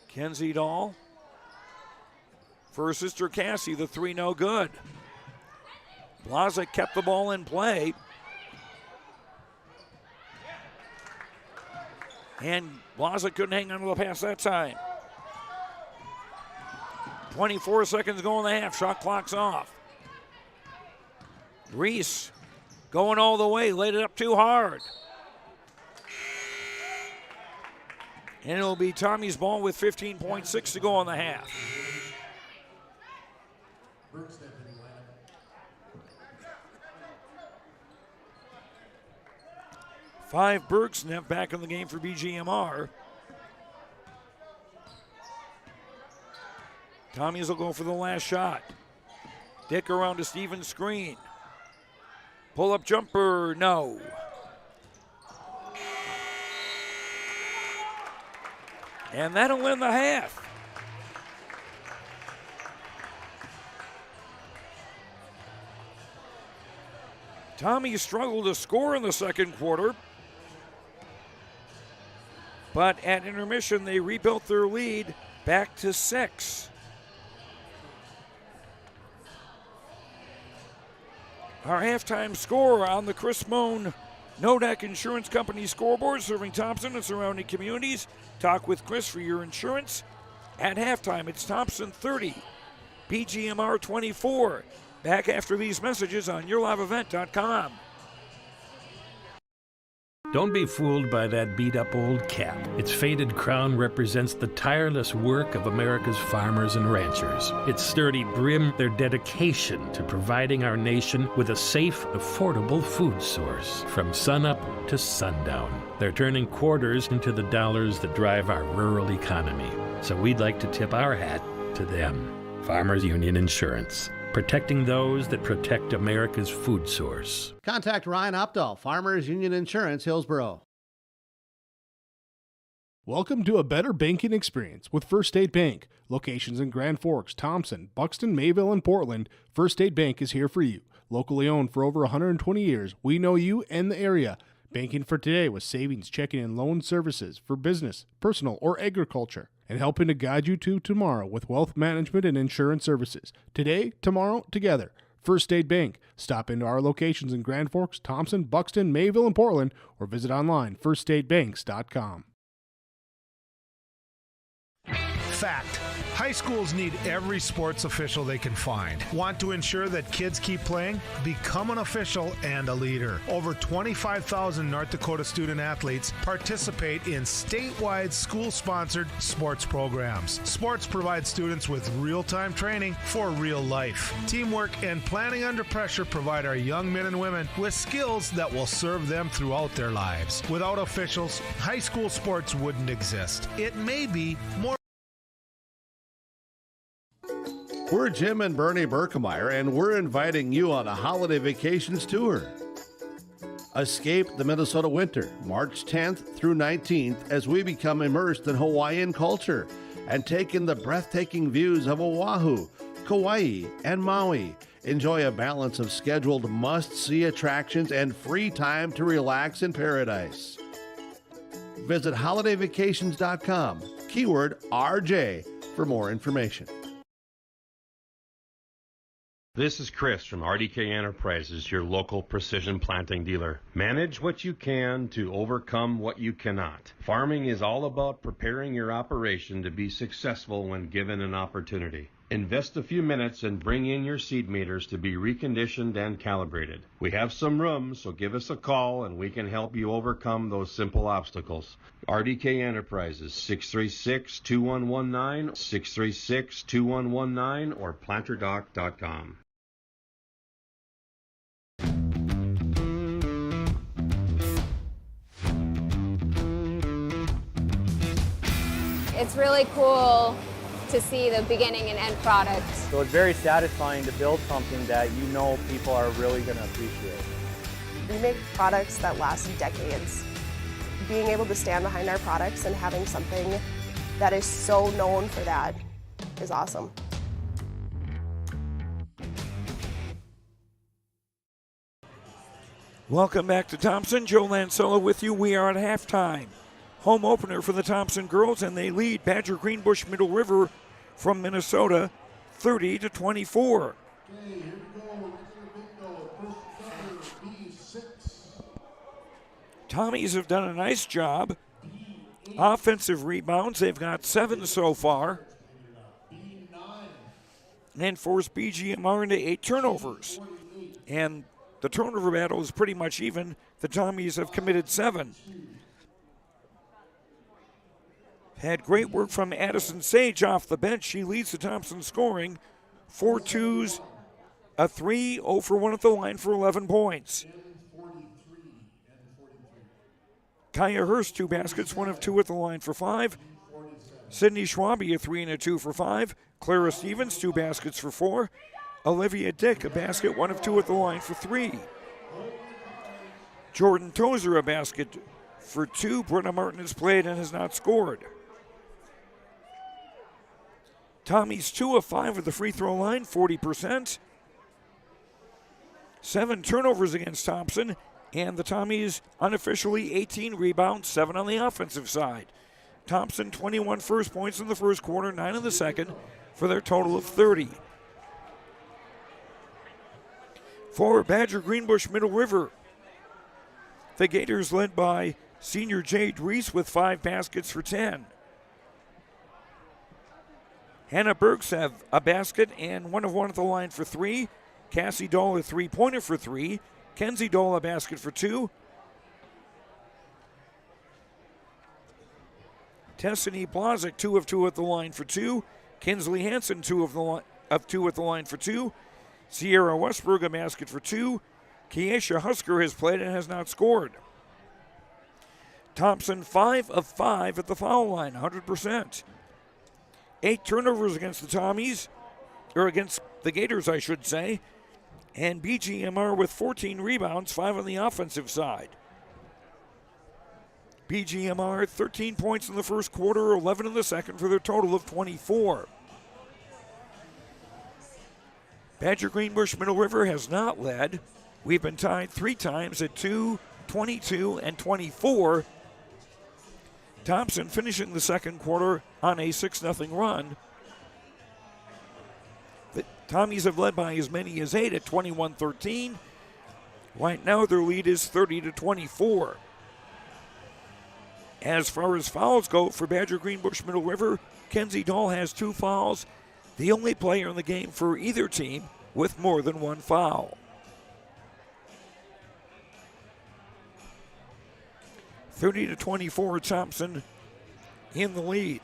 Kenzie Dahl for her sister Cassie, the 3 no good. Blazek kept the ball in play. And Blazek couldn't hang on to the pass that time. 24 seconds go in the half. Shot clock's off. Reese going all the way, laid it up too hard. And it'll be Tommy's ball with 15.6 to go in the half. Five Bergsnev back in the game for BGMR. Tommy's will go for the last shot. Dick around to Stevens' screen. Pull-up jumper, no. And that'll win the half. Tommy struggled to score in the second quarter, but at intermission they rebuilt their lead back to 6. Our halftime score on the Chris Mohn Nodak Insurance Company scoreboard, serving Thompson and surrounding communities. Talk with Chris for your insurance. At halftime, it's Thompson 30, BGMR 24. Back after these messages on YourLiveEvent.com. Don't be fooled by that beat-up old cap. Its faded crown represents the tireless work of America's farmers and ranchers. Its sturdy brim, their dedication to providing our nation with a safe, affordable food source from sunup to sundown. They're turning quarters into the dollars that drive our rural economy. So we'd like to tip our hat to them. Farmers Union Insurance, protecting those that protect America's food source. Contact Ryan Opdahl, Farmers Union Insurance, Hillsboro. Welcome to a better banking experience with First State Bank. Locations in Grand Forks, Thompson, Buxton, Mayville, and Portland, First State Bank is here for you. Locally owned for over 120 years, we know you and the area. Banking for today with savings, checking, and loan services for business, personal, or agriculture. And helping to guide you to tomorrow with wealth management and insurance services. Today, tomorrow, together. First State Bank. Stop into our locations in Grand Forks, Thompson, Buxton, Mayville, and Portland, or visit online firststatebanks.com. Fact. High schools need every sports official they can find. Want to ensure that kids keep playing? Become an official and a leader. Over 25,000 North Dakota student athletes participate in statewide school-sponsored sports programs. Sports provide students with real-time training for real life. Teamwork and planning under pressure provide our young men and women with skills that will serve them throughout their lives. Without officials, high school sports wouldn't exist. It may be more. We're Jim and Bernie Berkemeyer, and we're inviting you on a holiday vacations tour. Escape the Minnesota winter, March 10th through 19th, as we become immersed in Hawaiian culture and take in the breathtaking views of Oahu, Kauai, and Maui. Enjoy a balance of scheduled must-see attractions and free time to relax in paradise. Visit holidayvacations.com, keyword RJ, for more information. This is Chris from RDK Enterprises, your local precision planting dealer. Manage what you can to overcome what you cannot. Farming is all about preparing your operation to be successful when given an opportunity. Invest a few minutes and bring in your seed meters to be reconditioned and calibrated. We have some room, so give us a call and we can help you overcome those simple obstacles. RDK Enterprises, 636-2119, 636-2119, or planterdoc.com. It's really cool to see the beginning and end product. So it's very satisfying to build something that you know people are really going to appreciate. We make products that last decades. Being able to stand behind our products and having something that is so known for that is awesome. Welcome back to Thompson. Joe Lancella with you. We are at halftime. Home opener for the Thompson girls, and they lead Badger Greenbush-Middle River from Minnesota 30-24. Tommies have done a nice job. Offensive rebounds, they've got 7 so far. And forced BGMR into 8 turnovers. And the turnover battle is pretty much even. The Tommies have committed 7. Had great work from Addison Sage off the bench. She leads the Thompson scoring. 4 twos, a 3, 0 for 1 at the line for 11 points. Kaya Hurst, 2 baskets, 1 of 2 at the line for 5. Sydney Schwabe, a 3 and a 2 for 5. Clara Stevens, 2 baskets for 4. Olivia Dick, a basket, 1 of 2 at the line for 3. Jordan Tozer, a basket for 2. Brenna Martin has played and has not scored. Tommy's 2 of 5 at the free throw line, 40%. 7 turnovers against Thompson, and the Tommies unofficially 18 rebounds, 7 on the offensive side. Thompson 21 first points in the first quarter, 9 in the second, for their total of 30. For Badger Greenbush-Middle River, the Gators led by senior Jade Reese with 5 baskets for 10. Hannah Burks have a basket and 1 of 1 at the line for 3. Cassie Dahl a 3-pointer for 3. Kenzie Dahl a basket for 2. Tessany Blazek, 2 of 2 at the line for 2. Kinsley Hansen, 2 of 2 at the line for 2. Sierra Westberg, a basket for 2. Keisha Husker has played and has not scored. Thompson, 5 of 5 at the foul line, 100%. 8 turnovers against the Tommies, or against the Gators, I should say. And BGMR with 14 rebounds, 5 on the offensive side. BGMR, 13 points in the first quarter, 11 in the second for their total of 24. Badger Greenbush-Middle River has not led. We've been tied 3 times at 2, 22, and 24. Thompson finishing the second quarter on a 6-0 run. The Tommies have led by as many as 8 at 21-13. Right now their lead is 30-24. As far as fouls go for Badger Greenbush-Middle River, Kenzie Dahl has 2 fouls, the only player in the game for either team with more than 1 foul. 30-24, Thompson in the lead.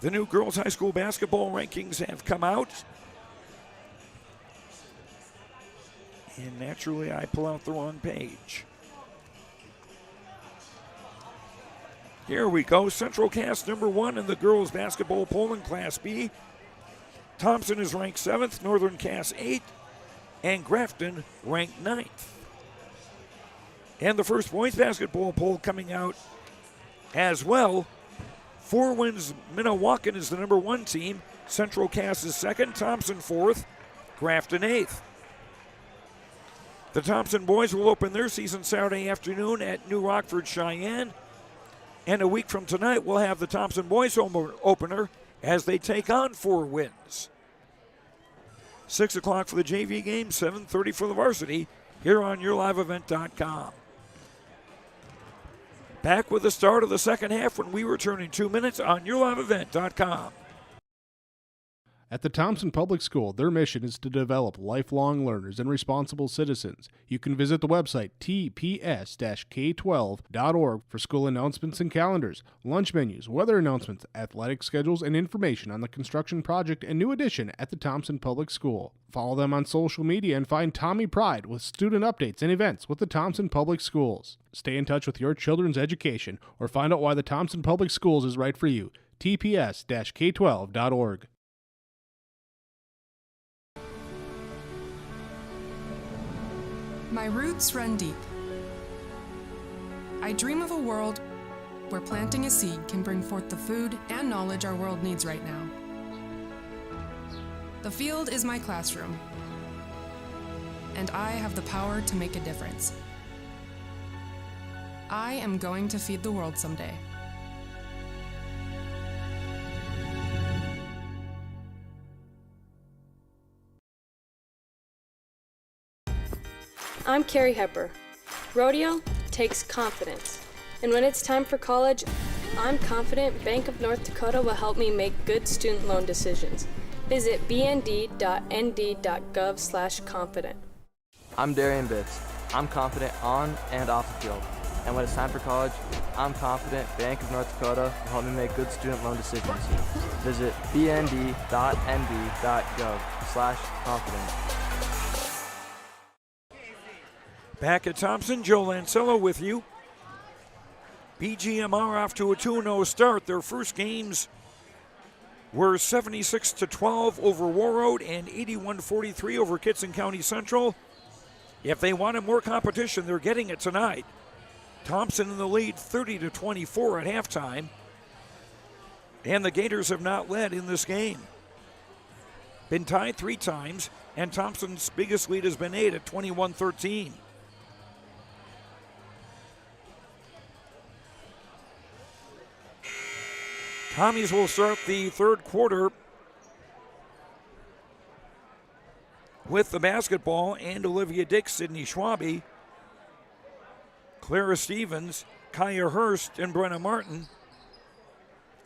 The new girls high school basketball rankings have come out. And naturally, I pull out the wrong page. Here we go. Central Cass number 1 in the girls basketball poll in Class B. Thompson is ranked 7th, Northern Cass 8th, and Grafton ranked 9th. And the first boys basketball poll coming out as well. Four Winds Minnewacan is the number 1 team. Central Cass is 2nd, Thompson 4th, Grafton 8th. The Thompson boys will open their season Saturday afternoon at New Rockford, Cheyenne. And a week from tonight, we'll have the Thompson boys home opener as they take on Four Winds. 6 o'clock for the JV game, 7:30 for the varsity here on YourLiveEvent.com. Back with the start of the second half when we return in 2 minutes on YourLiveEvent.com. At the Thompson Public School, their mission is to develop lifelong learners and responsible citizens. You can visit the website tps-k12.org for school announcements and calendars, lunch menus, weather announcements, athletic schedules, and information on the construction project and new addition at the Thompson Public School. Follow them on social media and find Tommy Pride with student updates and events with the Thompson Public Schools. Stay in touch with your children's education or find out why the Thompson Public Schools is right for you. tps-k12.org. My roots run deep. I dream of a world where planting a seed can bring forth the food and knowledge our world needs right now. The field is my classroom, and I have the power to make a difference. I am going to feed the world someday. I'm Carrie Hepper. Rodeo takes confidence. And when it's time for college, I'm confident Bank of North Dakota will help me make good student loan decisions. Visit bnd.nd.gov/confident. I'm Darian Bitts. I'm confident on and off the field. And when it's time for college, I'm confident Bank of North Dakota will help me make good student loan decisions. Visit bnd.nd.gov/confident. Back at Thompson, Joe Lancello with you. BGMR off to a 2-0 start. Their first games were 76-12 over Warroad and 81-43 over Kitson County Central. If they wanted more competition, they're getting it tonight. Thompson in the lead, 30-24 at halftime. And the Gators have not led in this game. Been tied 3 times, and Thompson's biggest lead has been 8 at 21-13. Tommies will start the third quarter with the basketball and Olivia Dix, Sydney Schwabe, Clara Stevens, Kaya Hurst, and Brenna Martin.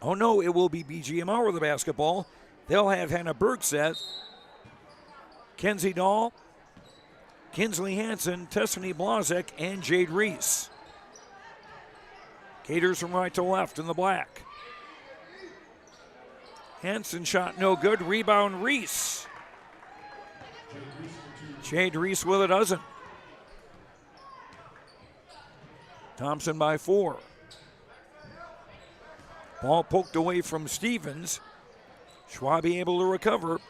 Oh no, it will be BGMR with the basketball. They'll have Hannah Bergset, Kenzie Dahl, Kinsley Hansen, Tessany Blazek, and Jade Reese. Gators from right to left in the black. Hanson shot no good. Rebound Reese. Jade Reese with a dozen. Thompson by 4. Ball poked away from Stevens. Schwabe able to recover.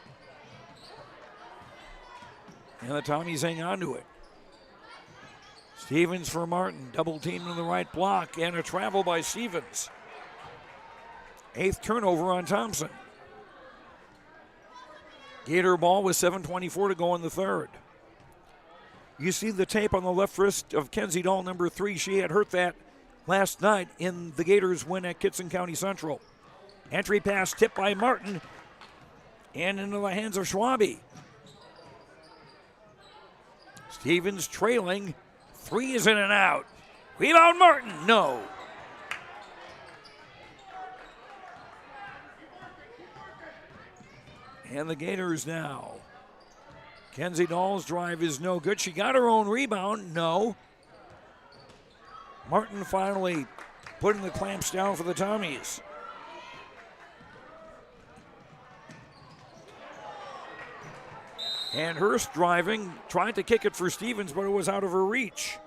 And the Tommies hang on to it. Stevens for Martin. Double team in the right block and a travel by Stevens. 8th turnover on Thompson. Gator ball with 7:24 to go in the third. You see the tape on the left wrist of Kenzie Dahl, number 3. She had hurt that last night in the Gators' win at Kitson County Central. Entry pass tipped by Martin and into the hands of Schwabe. Stevens trailing. 3 is in and out. Rebound Martin, no. And the Gators now. Kenzie Dahl's drive is no good. She got her own rebound, no. Martin finally putting the clamps down for the Tommies. And Hurst driving, tried to kick it for Stevens, but it was out of her reach.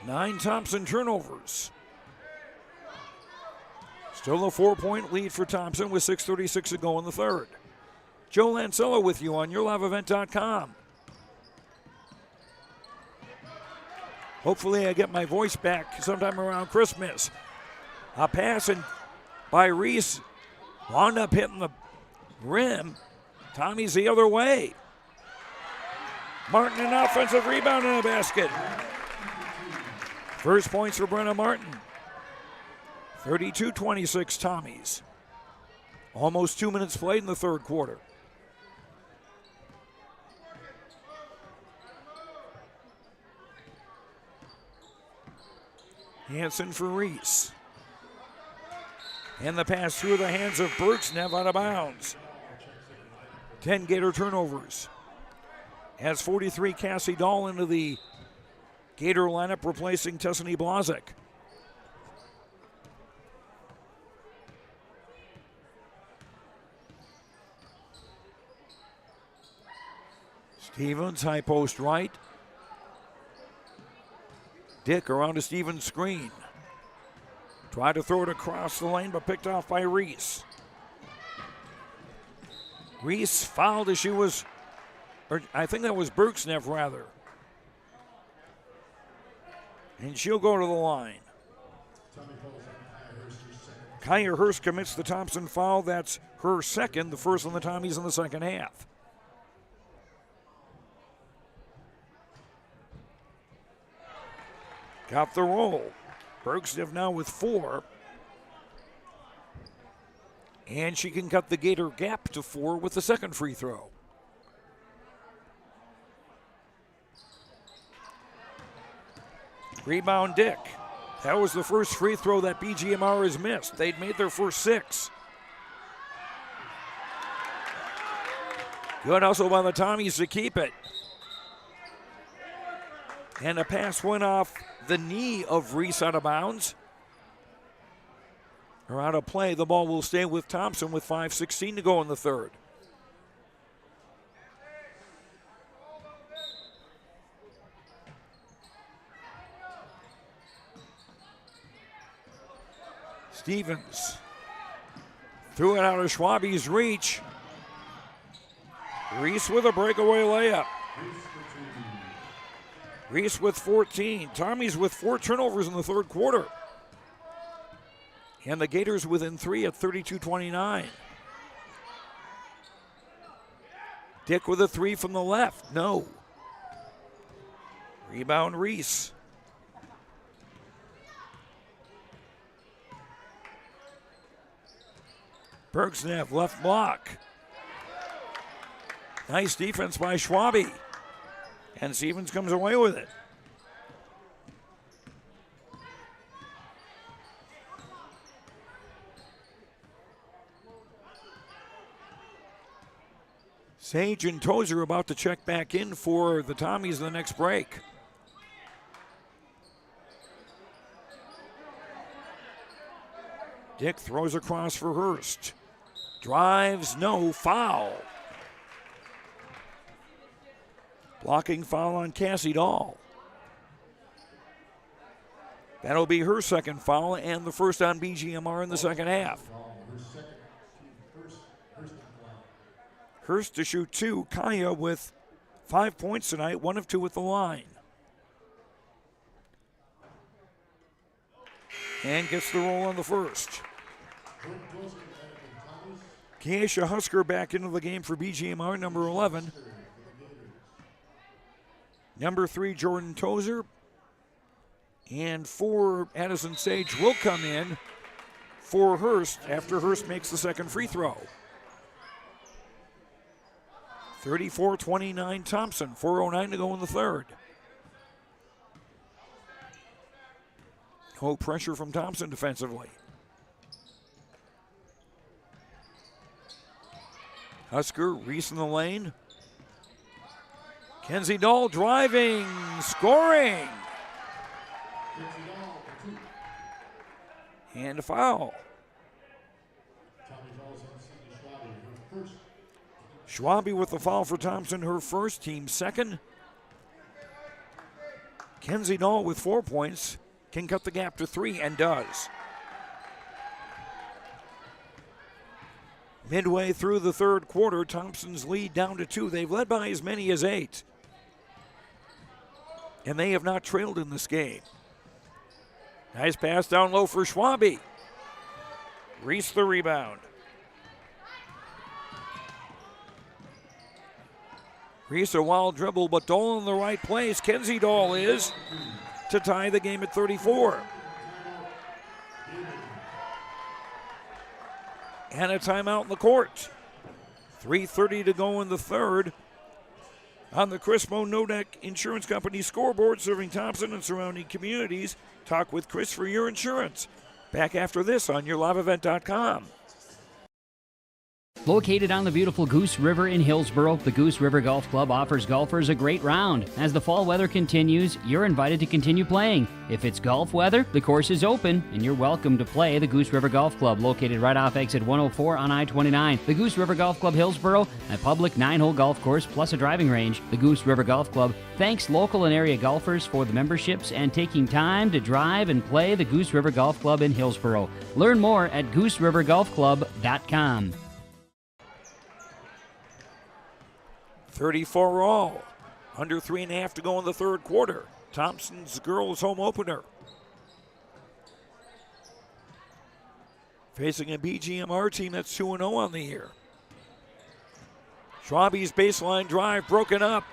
9 Thompson turnovers. Still a 4-point lead for Thompson with 6:36 to go in the third. Joe Lancella with you on YourLiveEvent.com. Hopefully I get my voice back sometime around Christmas. A pass by Reese. Wound up hitting the rim. Tommy's the other way. Martin an offensive rebound in the basket. First points for Brenna Martin. 32-26 Tommies. Almost 2 minutes played in the third quarter. Hanson for Reese. And the pass through the hands of Bergsnev out of bounds. 10 Gator turnovers. Has 43 Cassie Dahl into the Gator lineup, replacing Tessany Blazek. Stevens, high post right. Dick around to Stevens' screen. Tried to throw it across the lane, but picked off by Reese. Reese fouled as she was, or I think that was Bergsnev rather. And she'll go to the line. Kaya Hurst commits the Thompson foul. That's her second, the first on the Tommies in the second half. Got the roll. Bergsnev now with 4. And she can cut the Gator gap to 4 with the second free throw. Rebound Dick. That was the first free throw that BGMR has missed. They'd made their first 6. Good hustle by the Tommies to keep it. And a pass went off the knee of Reese out of bounds. Or out of play. The ball will stay with Thompson with 5:16 to go in the third. Stevens threw it out of Schwabe's reach. Reese with a breakaway layup. Reese with 14. Tommy's with 4 turnovers in the third quarter. And the Gators within 3 at 32-29. Dick with a 3 from the left. No. Rebound Reese. Bergsnev left block. Nice defense by Schwabe. And Stevens comes away with it. Sage and Tozer about to check back in for the Tommies in the next break. Dick throws across for Hurst. Drives, no, foul. Blocking foul on Cassie Dahl. That'll be her second foul and the first on BGMR in the second half. Hurst to shoot 2. Kaya with 5 points tonight, 1 of 2 at the line. And gets the roll on the first. Keisha Husker back into the game for BGMR, number 11. Number 3, Jordan Tozer. And 4, Addison Sage will come in for Hurst after Hurst makes the second free throw. 34-29 Thompson, 4:09 to go in the third. No pressure from Thompson defensively. Husker, Reese in the lane. Kenzie Dahl driving, scoring. And a foul. Schwabe with the foul for Thompson, her first, team second. Kenzie Dahl with 4 points can cut the gap to 3 and does. Midway through the third quarter, Thompson's lead down to 2. They've led by as many as 8. And they have not trailed in this game. Nice pass down low for Schwabe. Reese the rebound. Reese a wild dribble, but Dahl in the right place. Kenzie Dahl is to tie the game at 34. And a timeout in the court. 3:30 to go in the third. On the Crispo Nodak Insurance Company scoreboard, serving Thompson and surrounding communities. Talk with Chris for your insurance. Back after this on yourliveevent.com. Located on the beautiful Goose River in Hillsboro, the Goose River Golf Club offers golfers a great round. As the fall weather continues, you're invited to continue playing. If it's golf weather, the course is open, and you're welcome to play the Goose River Golf Club, located right off exit 104 on I-29. The Goose River Golf Club Hillsboro, a public 9-hole golf course plus a driving range. The Goose River Golf Club thanks local and area golfers for the memberships and taking time to drive and play the Goose River Golf Club in Hillsboro. Learn more at gooserivergolfclub.com. 34 all. Under 3.5 to go in the third quarter. Thompson's girls home opener. Facing a BGMR team that's 2-0 on the year. Schwabe's baseline drive broken up.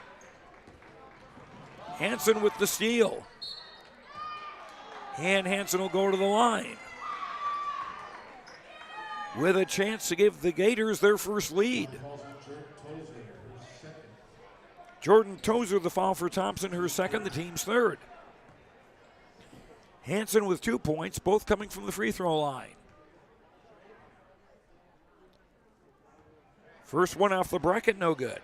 Hansen with the steal. And Hansen will go to the line. With a chance to give the Gators their first lead. Jordan Tozer, the foul for Thompson, her second, the team's third. Hansen with 2 points, both coming from the free throw line. First one off the bracket, no good.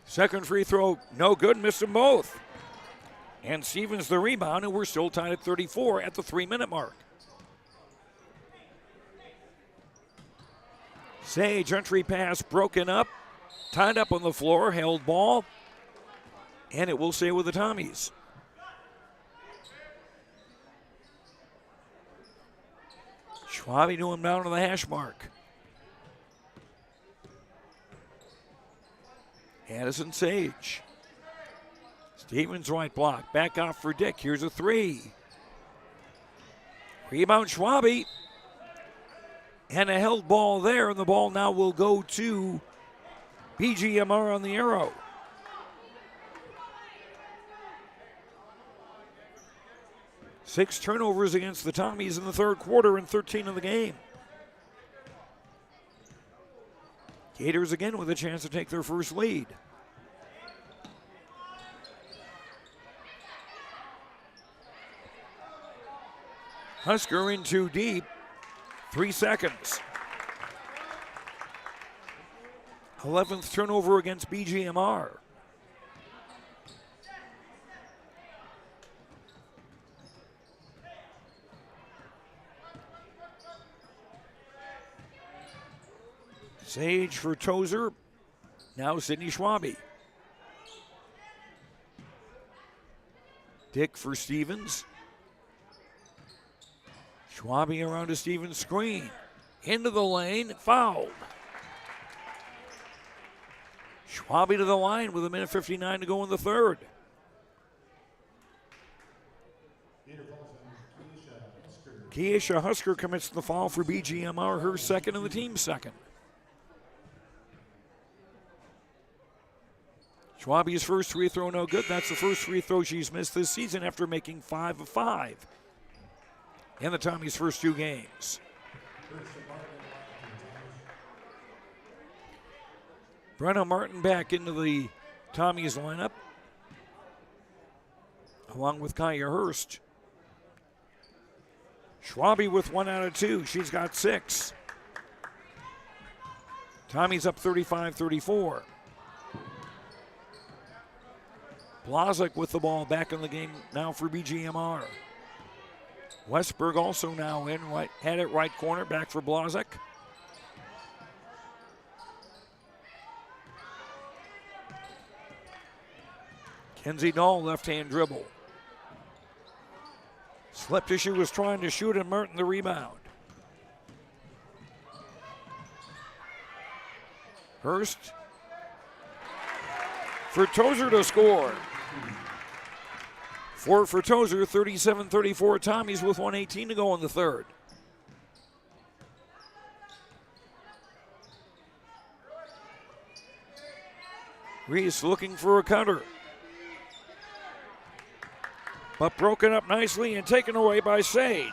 Second free throw, no good, missed them both. And Stevens the rebound, and we're still tied at 34 at the 3-minute mark. Sage, entry pass broken up, tied up on the floor, held ball, and it will stay with the Tommies. Schwabe to him down to the hash mark. Addison Sage. Stevens right block, back off for Dick. Here's a 3. Rebound Schwabe. And a held ball there, and the ball now will go to BGMR on the arrow. Six turnovers against the Tommies in the third quarter and 13 in the game. Gators again with a chance to take their first lead. Husker in too deep. 3 seconds. 11th turnover against BGMR. Sage for Tozer. Now Sydney Schwabe. Dick for Stevens. Schwabe around to Stevens' screen. Into the lane, fouled. Schwabe to the line with 1:59 to go in the third. Keisha Husker commits the foul for BGMR, her second and the team's second. Schwabe's first free throw no good. That's the first free throw she's missed this season after making 5 of 5 in the Tommy's first 2 games. Brenna Martin back into the Tommy's lineup, along with Kaya Hurst. Schwabe with 1 out of 2. She's got 6. Tommy's up 35-34. Blazek with the ball back in the game now for BGMR. Westberg also now in, had it right corner, back for Blazek. Kenzie Dahl, left-hand dribble. Slipped as she was trying to shoot, and Merton the rebound. Hurst for Tozer to score. 4 for Tozer, 37-34. Tommy's with 1:18 to go in the third. Reese looking for a cutter, but broken up nicely and taken away by Sage.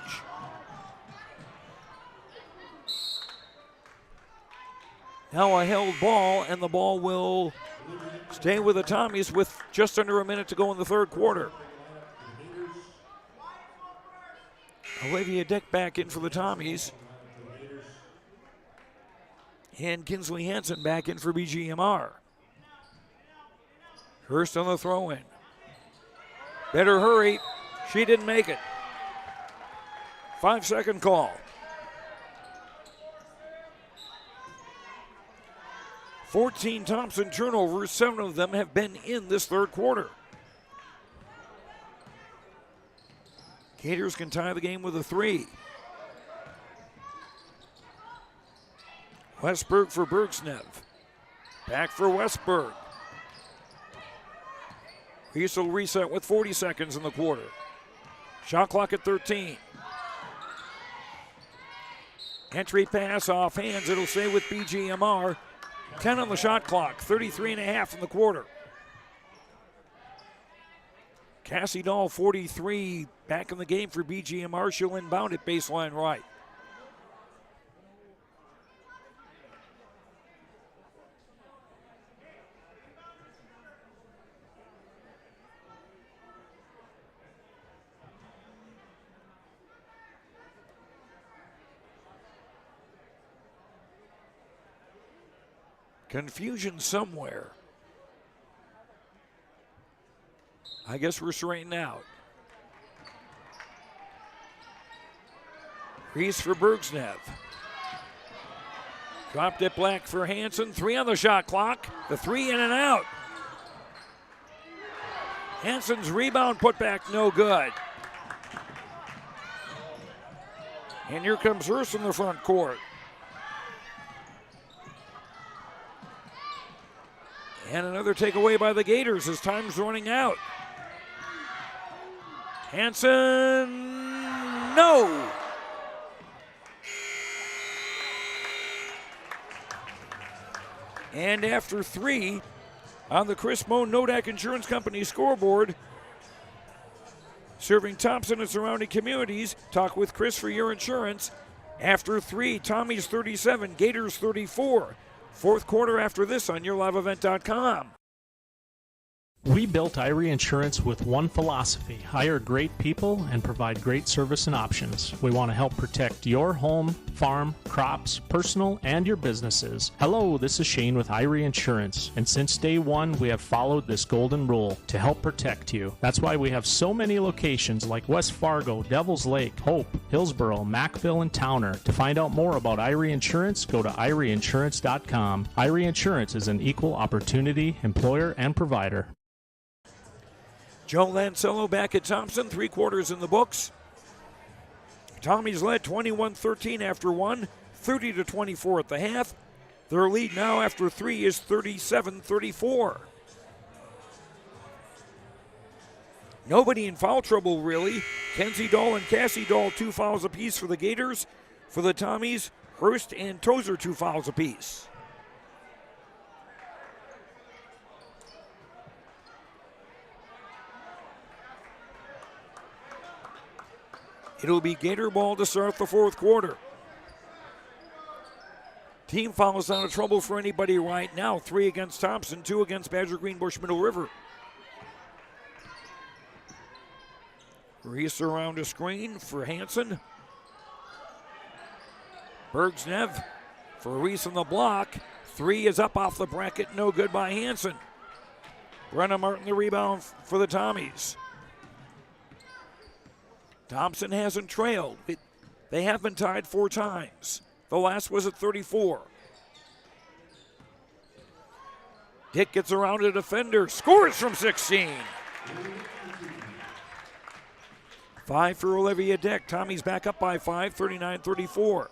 Now a held ball, and the ball will stay with the Tommies with just under a minute to go in the third quarter. Olivia Dick back in for the Tommies. And Kinsley Hansen back in for BGMR. Hurst on the throw-in. Better hurry. She didn't make it. 5-second call. 14 Thompson turnovers, 7 of them have been in this third quarter. Gators can tie the game with a 3. Westberg for Bergsnev. Back for Westberg. Reese will reset with 40 seconds in the quarter. Shot clock at 13. Entry pass off hands. It'll stay with BGMR. 10 on the shot clock. 33.5 in the quarter. Cassie Dahl, 43, back in the game for BGMR. She'll inbound at baseline right. Confusion somewhere. I guess we're straightening out. Reese for Bergsnev. Dropped it black for Hansen. 3 on the shot clock. The 3 in and out. Hansen's rebound put back no good. And here comes Hurst in the front court. And another takeaway by the Gators as time's running out. Hansen, no. And after 3 on the Chris Moe Nodak Insurance Company scoreboard, serving Thompson and surrounding communities. Talk with Chris for your insurance. After 3, Tommy's 37, Gators 34. Fourth quarter after this on YourLiveEvent.com. We built Irie Insurance with one philosophy: hire great people and provide great service and options. We want to help protect your home, farm, crops, personal, and your businesses. Hello, this is Shane with Irie Insurance, and since day one, we have followed this golden rule to help protect you. That's why we have so many locations like West Fargo, Devils Lake, Hope, Hillsboro, Mackville, and Towner. To find out more about Irie Insurance, go to IrieInsurance.com. Irie Insurance is an equal opportunity employer and provider. Joe Lancello back at Thompson, 3 quarters in the books. Tommy's led 21-13 after 1, 30-24 at the half. Their lead now after 3 is 37-34. Nobody in foul trouble, really. Kenzie Dahl and Cassie Dahl, 2 fouls apiece for the Gators. For the Tommies, Hurst and Tozer, 2 fouls apiece. It'll be Gator ball to start the 4th quarter. Team fouls out of trouble for anybody right now. 3 against Thompson, 2 against Badger Greenbush-Middle River. Reese around a screen for Hansen. Bergsnev for Reese on the block. 3 is up off the bracket, no good by Hansen. Brenna Martin the rebound for the Tommies. Thompson hasn't trailed. They have been tied 4 times. The last was at 34. Dick gets around a defender, scores from 16. 5 for Olivia Dick. Tommy's back up by 5, 39-34.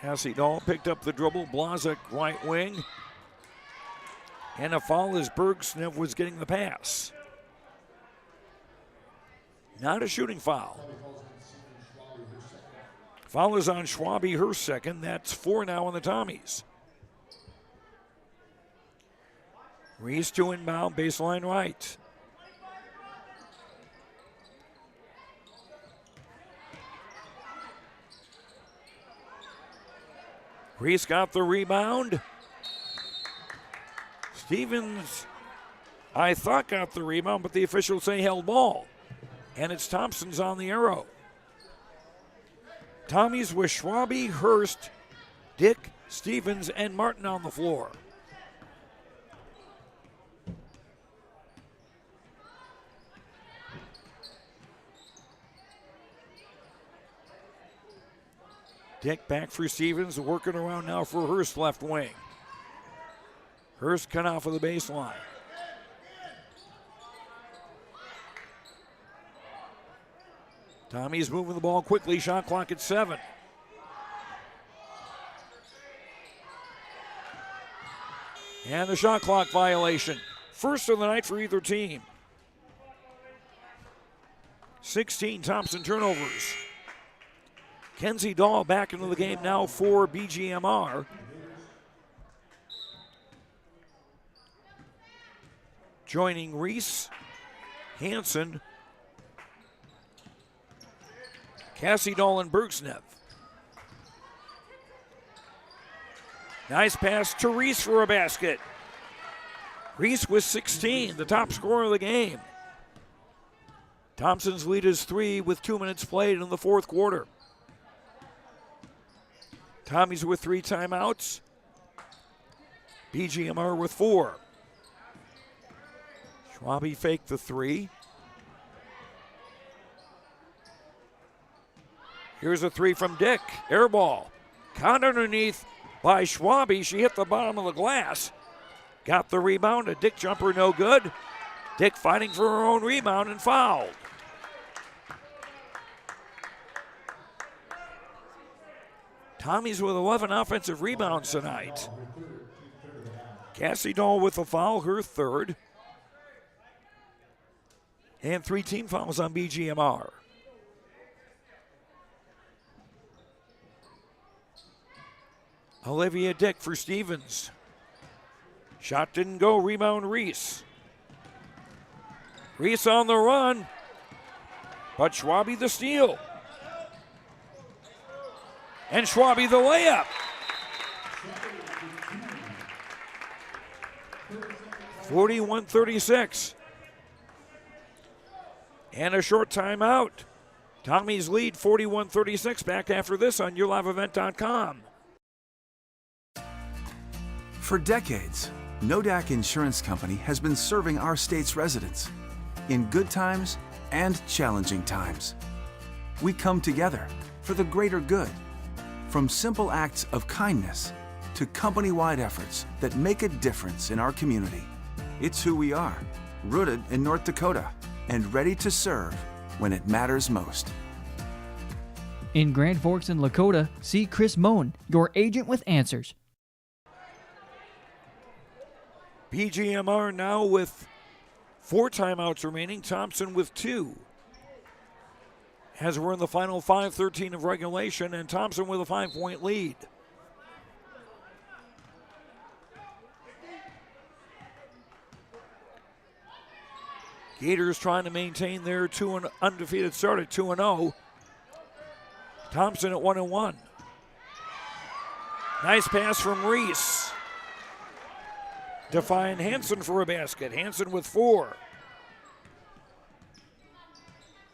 Cassie Dahl picked up the dribble. Blazek right wing. And a foul as Bergsnev was getting the pass. Not a shooting foul. Foul is on Schwabe, her second. That's 4 now on the Tommies. Reese to inbound, baseline right. Reese got the rebound. Stevens, I thought, got the rebound, but the officials say held ball. And it's Thompson's on the arrow. Tommy's with Schwabe, Hurst, Dick, Stevens, and Martin on the floor. Dick back for Stevens, working around now for Hurst left wing. Hurst cut off of the baseline. Tommy's moving the ball quickly, shot clock at 7. And the shot clock violation. First of the night for either team. 16 Thompson turnovers. Kenzie Dahl back into the game now for BGMR. Joining Reese, Hansen, Cassie Dahl, and Bergsnev. Nice pass to Reese for a basket. Reese with 16, the top scorer of the game. Thompson's lead is 3 with 2 minutes played in the 4th quarter. Tommy's with 3 timeouts. BGMR with 4. Schwabe faked the 3. Here's a 3 from Dick. Air ball. Caught underneath by Schwabe. She hit the bottom of the glass. Got the rebound. A Dick jumper, no good. Dick fighting for her own rebound and fouled. Tommy's with 11 offensive rebounds tonight. Cassie Dahl with a foul, her 3rd. And 3 team fouls on BGMR. Olivia Dick for Stevens. Shot didn't go, rebound Reese. Reese on the run, but Schwabe the steal. And Schwabe the layup. 41-36. And a short timeout. Tommy's lead 41-36. Back after this on YourLiveEvent.com. For decades, Nodak Insurance Company has been serving our state's residents in good times and challenging times. We come together for the greater good, from simple acts of kindness to company-wide efforts that make a difference in our community. It's who we are, rooted in North Dakota and ready to serve when it matters most. In Grand Forks and Lakota, see Chris Moen, your agent with answers. BGMR now with 4 timeouts remaining, Thompson with 2. As we're in the final 5:13 of regulation, and Thompson with a 5-point lead. Gators trying to maintain their undefeated start at 2-0. Thompson at 1-1. Nice pass from Reese. To find Hansen for a basket. Hansen with 4.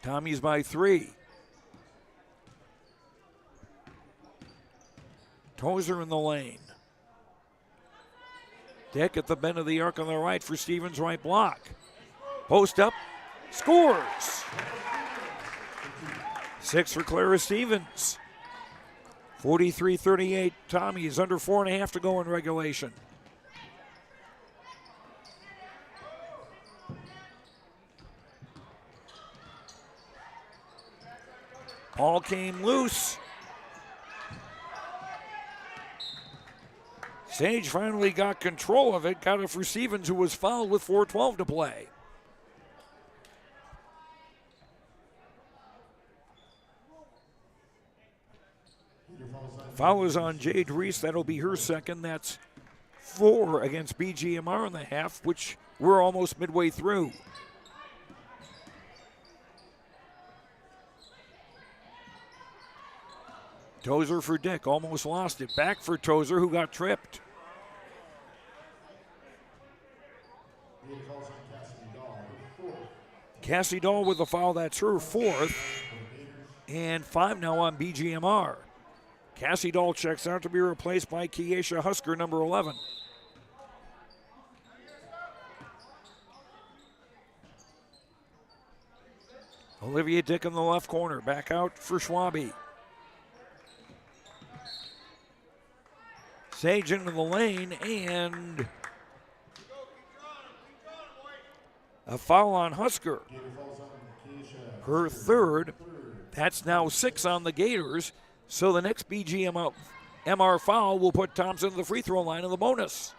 Tommy's by 3. Tozer in the lane. Dick at the bend of the arc on the right for Stevens' right block. Post up, scores. 6 for Clara Stevens. 43-38, Tommy's under 4.5 to go in regulation. Ball came loose. Sage finally got control of it, got it for Stevens, who was fouled with 4:12 to play. Foul is on Jade Reese. That'll be her second. That's 4 against BGMR in the half, which we're almost midway through. Tozer for Dick, almost lost it. Back for Tozer, who got tripped. Cassie Dahl with a foul, that's her 4th. And 5 now on BGMR. Cassie Dahl checks out to be replaced by Kiesha Husker, number 11. Olivia Dick in the left corner, back out for Schwabe. Sage into the lane, and a foul on Husker. Her 3rd. That's now 6 on the Gators. So the next BGMR foul will put Thompson to the free throw line in the bonus.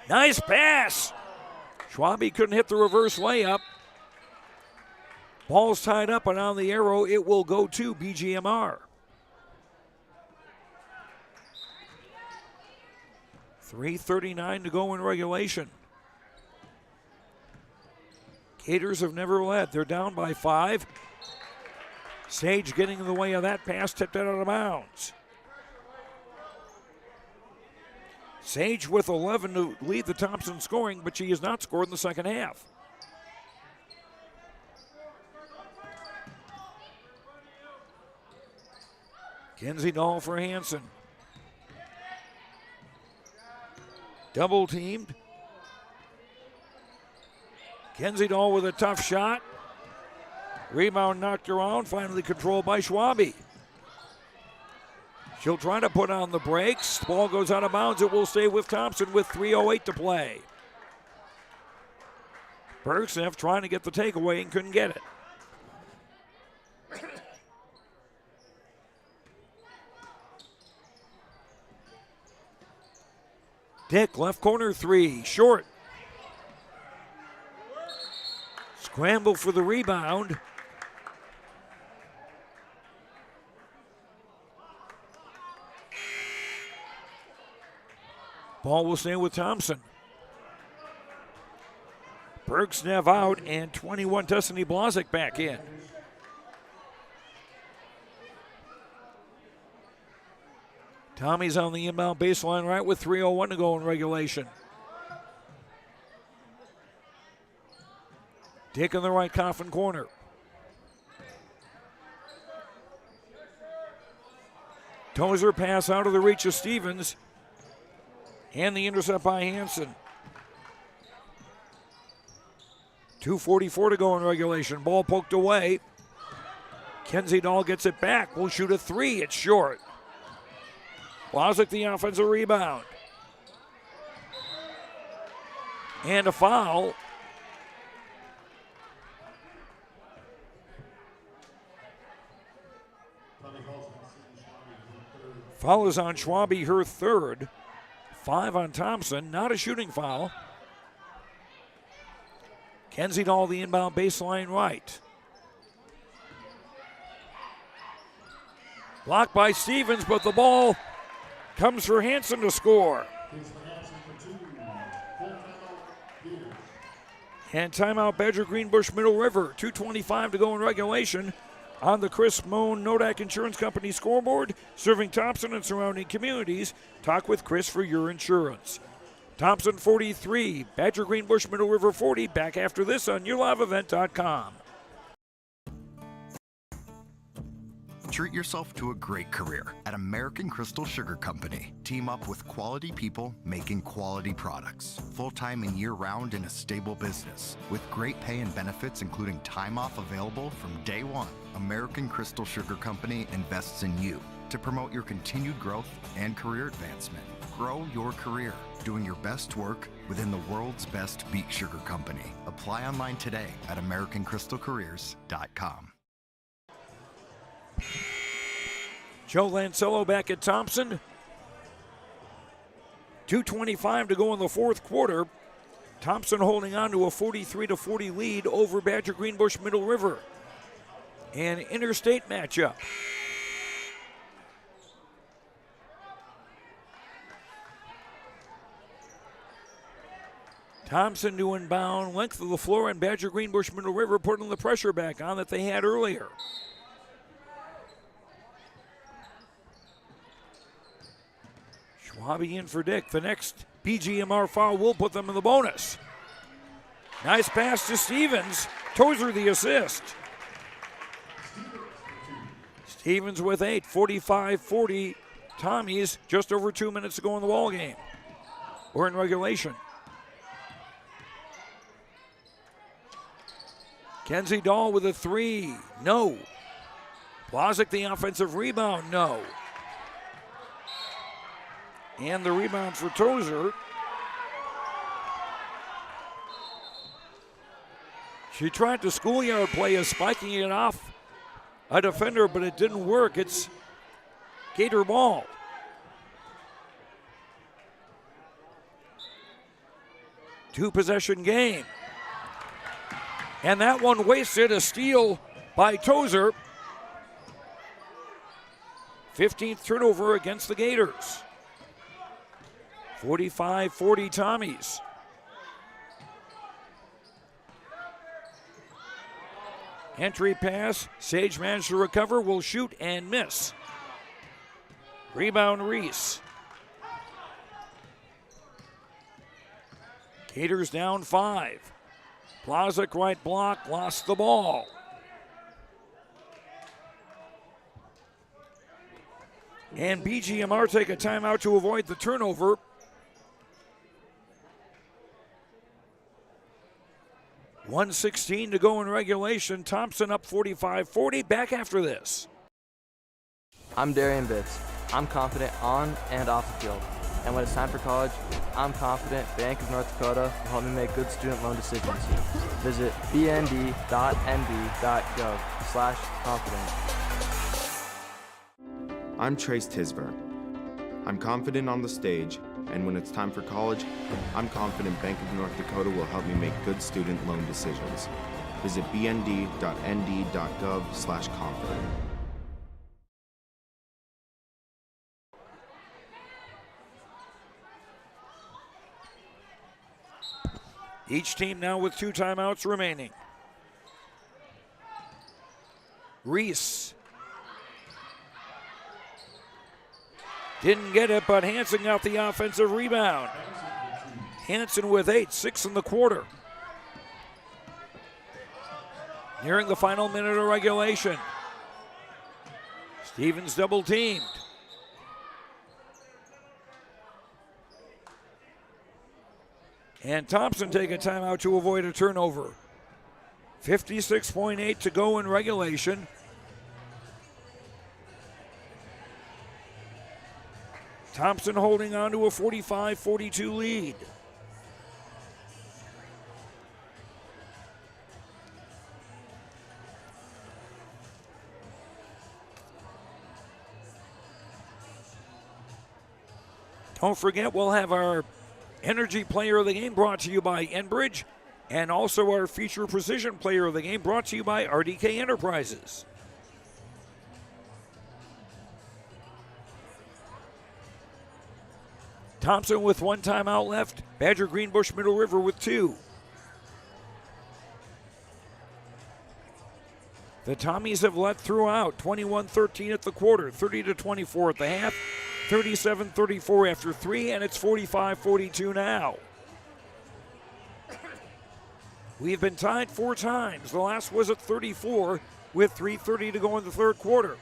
Nice pass. Schwabe couldn't hit the reverse layup. Ball's tied up, and on the arrow, it will go to BGMR. 3:39 to go in regulation. Gators have never led. They're down by 5. Sage getting in the way of that pass, tipped it out of bounds. Sage with 11 to lead the Thompson scoring, but she has not scored in the second half. Kenzie Dahl for Hansen. Double teamed. Kenzie Dahl with a tough shot. Rebound knocked around, finally controlled by Schwabe. She'll try to put on the brakes. Ball goes out of bounds. It will stay with Thompson with 3:08 to play. Bergseff trying to get the takeaway and couldn't get it. Dick, left corner 3, short. Scramble for the rebound. Ball will stay with Thompson. Bergsnev out and 21 Destiny Blazek back in. Tommy's on the inbound baseline right with 3:01 to go in regulation. Dick in the right coffin corner. Tozer pass out of the reach of Stevens. And the intercept by Hansen. 2:44 to go in regulation. Ball poked away. Kenzie Dahl gets it back. Will shoot a three. It's short. Blazek the offensive rebound. And a foul. Foul is on Schwabe, her third. 5 on Thompson. Not a shooting foul. Kenzie Dahl the inbound baseline right. Blocked by Stevens, but the ball comes for Hansen to score. And timeout Badger Greenbush-Middle River. 2:25 to go in regulation. On the Chris Moan Nodak Insurance Company scoreboard, serving Thompson and surrounding communities. Talk with Chris for your insurance. Thompson 43, Badger Greenbush-Middle River 40. Back after this on YourLiveEvent.com. Treat yourself to a great career at American Crystal Sugar Company. Team up with quality people making quality products. Full-time and year-round in a stable business. With great pay and benefits including time off available from day one. American Crystal Sugar Company invests in you to promote your continued growth and career advancement. Grow your career doing your best work within the world's best beet sugar company. Apply online today at AmericanCrystalCareers.com. Joe Lancello back at Thompson. 2:25 to go in the fourth quarter. Thompson holding on to a 43-40 lead over Badger Greenbush-Middle River. An interstate matchup. Thompson to inbound, length of the floor, and Badger Greenbush-Middle River putting the pressure back on that they had earlier. Schwabe in for Dick. The next BGMR foul will put them in the bonus. Nice pass to Stevens. Tozer the assist. Stevens with 8, 45-40. Tommies, just over 2 minutes to go in the ball game. We're in regulation. Kenzie Dahl with a 3. No. Blazek the offensive rebound. No. And the rebound for Tozer. She tried to schoolyard play of spiking it off a defender, but it didn't work. It's Gator ball. Two-possession game. And that one wasted. A steal by Tozer. 15th turnover against the Gators. 45-40 Tommies. Entry pass. Sage managed to recover. Will shoot and miss. Rebound Reese. Gators down 5. Blazek right block. Lost the ball. And BGMR take a timeout to avoid the turnover. .116 to go in regulation. Thompson up 45-40. Back after this. I'm Darian Bitts. I'm confident on and off the field. And when it's time for college, I'm confident Bank of North Dakota will help me make good student loan decisions. Visit bnd.nb.gov/confident. I'm Trace Tisburn. I'm confident on the stage, and when it's time for college, I'm confident Bank of North Dakota will help me make good student loan decisions. Visit bnd.nd.gov/confident. Each team now with 2 timeouts remaining. Reese didn't get it, but Hanson got the offensive rebound. Hanson with 8, 6 in the quarter. Nearing the final minute of regulation. Stevens double teamed. And Thompson take a timeout to avoid a turnover. 56.8 to go in regulation. Thompson holding on to a 45-42 lead. Don't forget, we'll have our Energy Player of the Game brought to you by Enbridge, and also our Feature Precision Player of the Game brought to you by RDK Enterprises. Thompson with 1 timeout left. Badger Greenbush-Middle River with 2. The Tommies have led throughout. 21-13 at the quarter, 30-24 at the half, 37-34 after 3, and it's 45-42 now. We've been tied 4 times. The last was at 34 with 3:30 to go in the third quarter.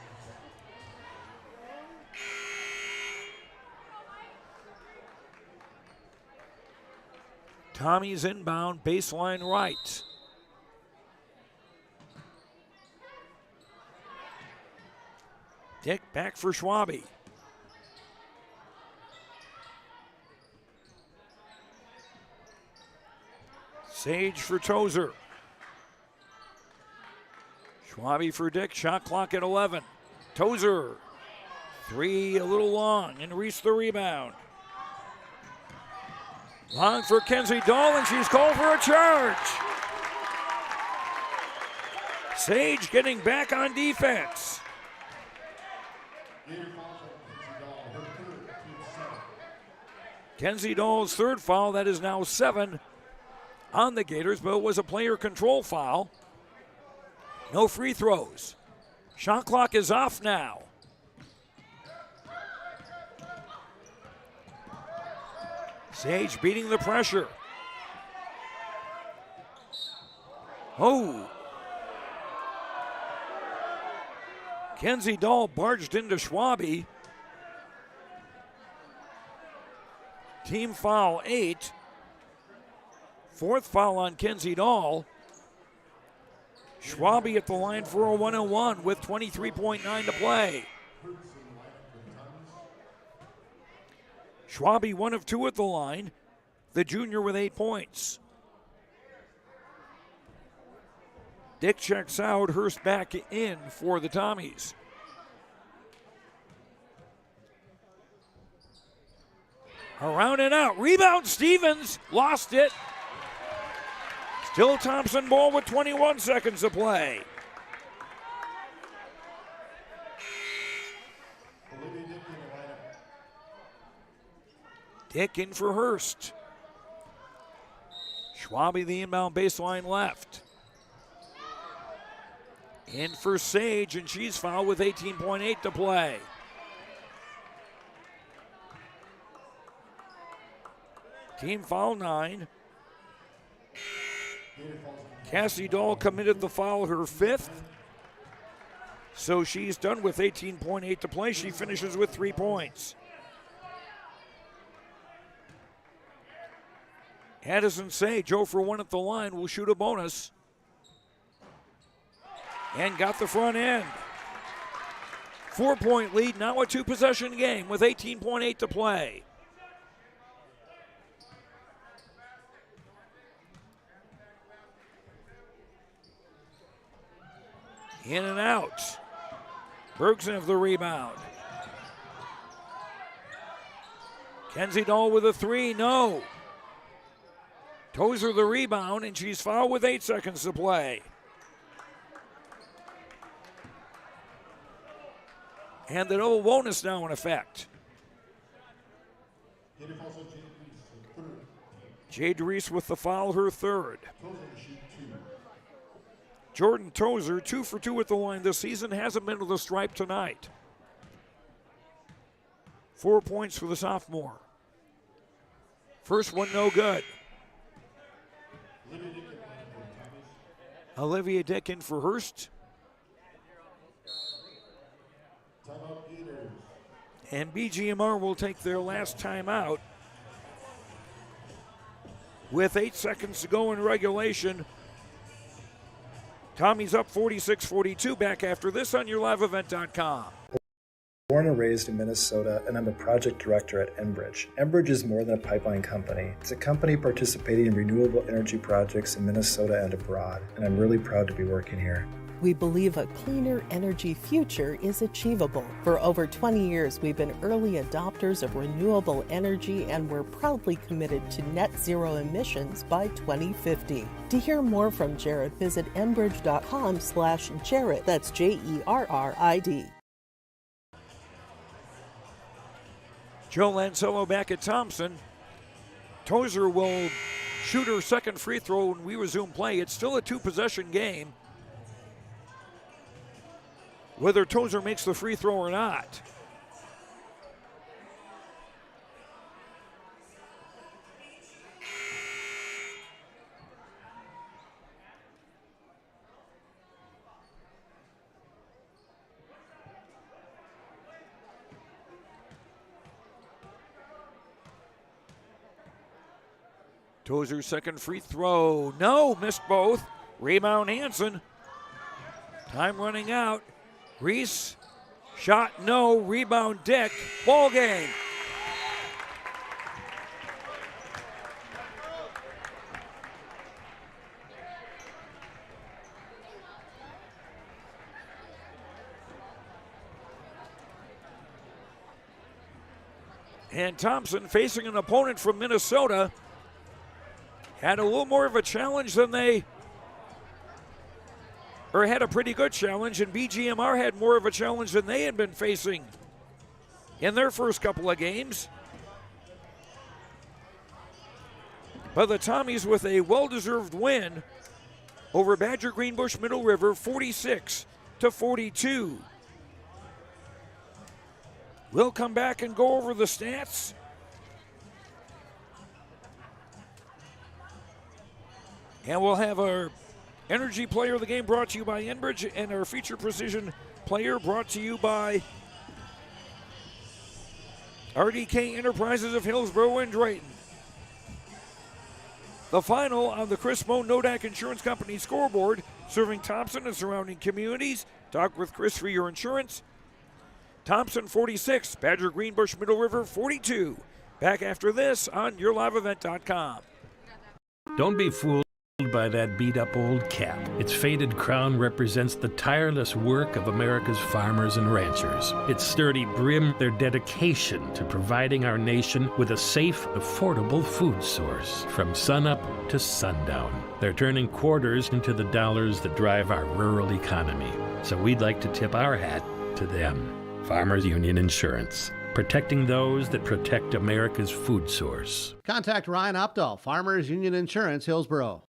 Tommy's inbound, baseline right. Dick back for Schwabe. Sage for Tozer. Schwabe for Dick, shot clock at 11. Tozer, 3 a little long, and Reese the rebound. Long for Kenzie Dahl, and she's called for a charge. Sage getting back on defense. Kenzie Dahl's 3rd foul, that is now 7 on the Gators, but it was a player control foul. No free throws. Shot clock is off now. Sage beating the pressure. Oh. Kenzie Dahl barged into Schwabe. Team foul 8. 4th foul on Kenzie Dahl. Schwabe at the line for a 1-on-1 with 23.9 to play. Schwabe 1 of 2 at the line. The junior with 8 points. Dick checks out, Hurst back in for the Tommies. Around and out, rebound Stevens, lost it. Still Thompson ball with 21 seconds to play. Dick in for Hurst. Schwabe the inbound baseline left. In for Sage, and she's fouled with 18.8 to play. Team foul 9. Cassie Dahl committed the foul, her 5th. So she's done with 18.8 to play. She finishes with 3 points. Addison Sage, 0 for 1 at the line, will shoot a bonus. And got the front end. 4-point lead, now a 2-possession game with 18.8 to play. In and out. Bergson of the rebound. Kenzie Dahl with a 3, no. Tozer the rebound, and she's fouled with 8 seconds to play. And the double bonus now in effect. Jade Reese with the foul, her third. Jordan Tozer, 2 for 2 at the line this season, hasn't been to the stripe tonight. 4 points for the sophomore. First one, no good. Olivia Dick in for Hurst. And BGMR will take their last timeout. With 8 seconds to go in regulation. Tommy's up 46-42. Back after this on YourLiveEvent.com. Born and raised in Minnesota, and I'm a project director at Enbridge. Enbridge is more than a pipeline company. It's a company participating in renewable energy projects in Minnesota and abroad, and I'm really proud to be working here. We believe a cleaner energy future is achievable. For over 20 years, we've been early adopters of renewable energy, and we're proudly committed to net zero emissions by 2050. To hear more from Jared, visit enbridge.com/Jared. That's Jerrid. Joe Lancello back at Thompson. Tozer will shoot her second free throw when we resume play. It's still a 2-possession game, whether Tozer makes the free throw or not. Tozer's second free throw. No, missed both. Rebound Hansen. Time running out. Reese, shot no. Rebound Dick. Ball game. And Thompson, facing an opponent from Minnesota, had a little more of a challenge than had a pretty good challenge, and BGMR had more of a challenge than they had been facing in their first couple of games. But the Tommies with a well-deserved win over Badger Greenbush-Middle River, 46-42. We'll come back and go over the stats. And we'll have our Energy Player of the Game brought to you by Enbridge, and our Feature Precision Player brought to you by RDK Enterprises of Hillsborough and Drayton. The final on the Chris Moe Nodak Insurance Company scoreboard, serving Thompson and surrounding communities. Talk with Chris for your insurance. Thompson 46, Badger Greenbush-Middle River 42. Back after this on YourLiveEvent.com. Don't be fooled by that beat-up old cap. Its faded crown represents the tireless work of America's farmers and ranchers. Its sturdy brim, their dedication to providing our nation with a safe, affordable food source from sunup to sundown. They're turning quarters into the dollars that drive our rural economy. So we'd like to tip our hat to them. Farmers Union Insurance, protecting those that protect America's food source. Contact Ryan Opdahl, Farmers Union Insurance, Hillsborough.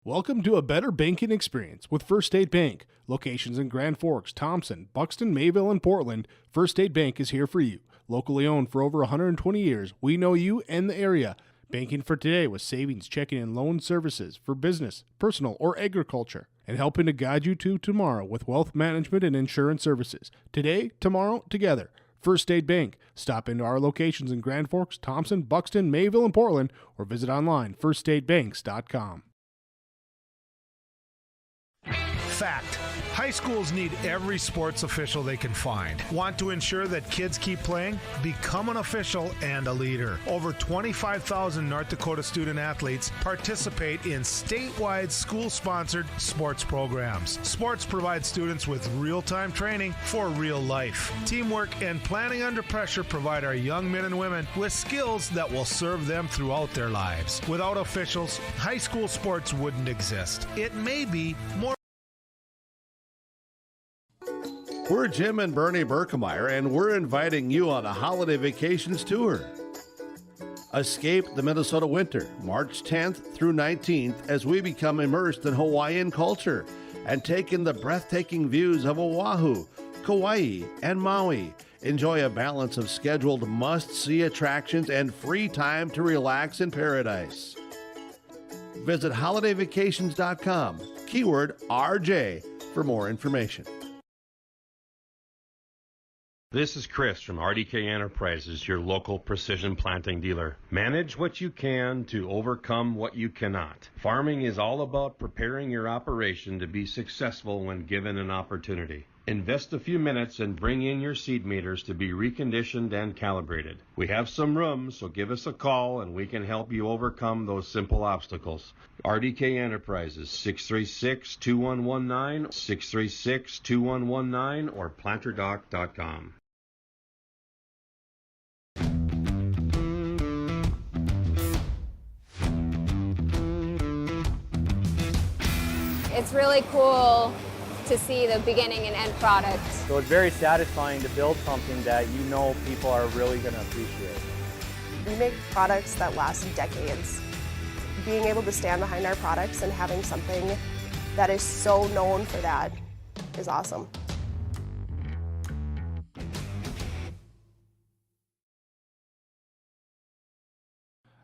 Welcome to a better banking experience with First State Bank. Locations in Grand Forks, Thompson, Buxton, Mayville, and Portland, First State Bank is here for you. Locally owned for over 120 years, we know you and the area. Banking for today with savings, checking, and loan services for business, personal, or agriculture. And helping to guide you to tomorrow with wealth management and insurance services. Today, tomorrow, together. First State Bank. Stop into our locations in Grand Forks, Thompson, Buxton, Mayville, and Portland, or visit online, firststatebanks.com. Fact. High schools need every sports official they can find. Want to ensure that kids keep playing? Become an official and a leader. Over 25,000 North Dakota student athletes participate in statewide school-sponsored sports programs. Sports provide students with real-time training for real life. Teamwork and planning under pressure provide our young men and women with skills that will serve them throughout their lives. Without officials, high school sports wouldn't exist. It may be more. We're Jim and Bernie Berkemeyer, and we're inviting you on a holiday vacations tour. Escape the Minnesota winter, March 10th through 19th, as we become immersed in Hawaiian culture and take in the breathtaking views of Oahu, Kauai, and Maui. Enjoy a balance of scheduled must-see attractions and free time to relax in paradise. Visit holidayvacations.com, keyword RJ, for more information. This is Chris from RDK Enterprises, your local precision planting dealer. Manage what you can to overcome what you cannot. Farming is all about preparing your operation to be successful when given an opportunity. Invest a few minutes and bring in your seed meters to be reconditioned and calibrated. We have some room, so give us a call and we can help you overcome those simple obstacles. RDK Enterprises, 636-2119, 636-2119, or planterdoc.com. It's really cool to see the beginning and end product. So it's very satisfying to build something that you know people are really going to appreciate. We make products that last decades. Being able to stand behind our products and having something that is so known for that is awesome.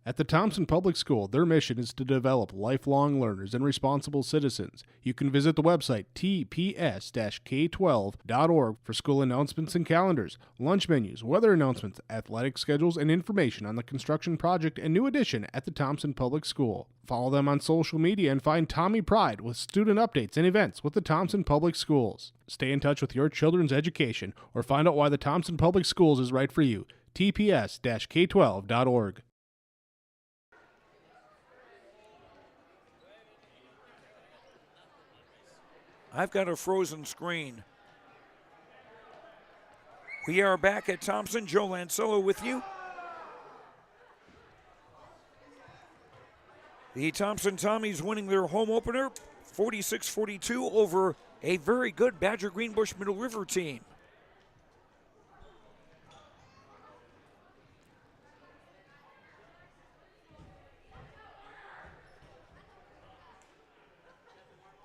At the Thompson Public School, their mission is to develop lifelong learners and responsible citizens. You can visit the website tps-k12.org for school announcements and calendars, lunch menus, weather announcements, athletic schedules, and information on the construction project and new addition at the Thompson Public School. Follow them on social media and find Tommy Pride with student updates and events with the Thompson Public Schools. Stay in touch with your children's education or find out why the Thompson Public Schools is right for you. tps-k12.org. I've got a frozen screen. We are back at Thompson. Joe Lancello with you. The Thompson Tommies winning their home opener, 46-42 over a very good Badger Greenbush-Middle River team.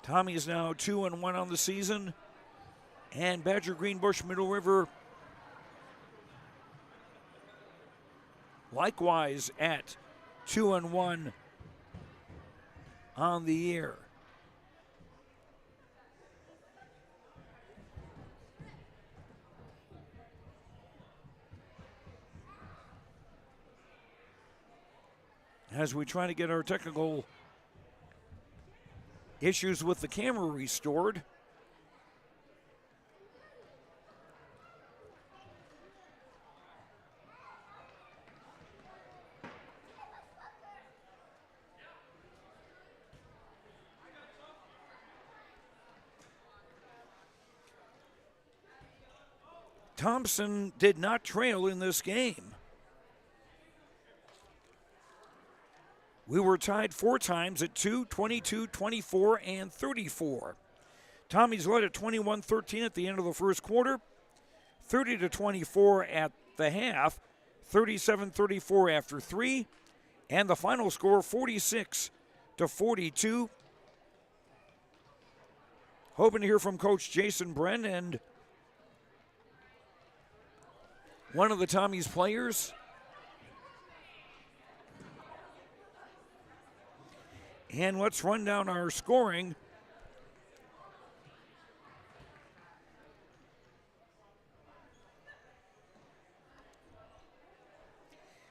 Tommy is now 2-1 on the season, and Badger Greenbush-Middle River likewise at 2-1 on the year. As we try to get our technical issues with the camera restored. Thompson did not trail in this game. We were tied 4 times at 2, 22, 24, and 34. Tommy's led at 21-13 at the end of the first quarter, 30-24 at the half, 37-34 after 3, and the final score 46-42. Hoping to hear from Coach Jason Bren and one of the Tommy's players. And let's run down our scoring.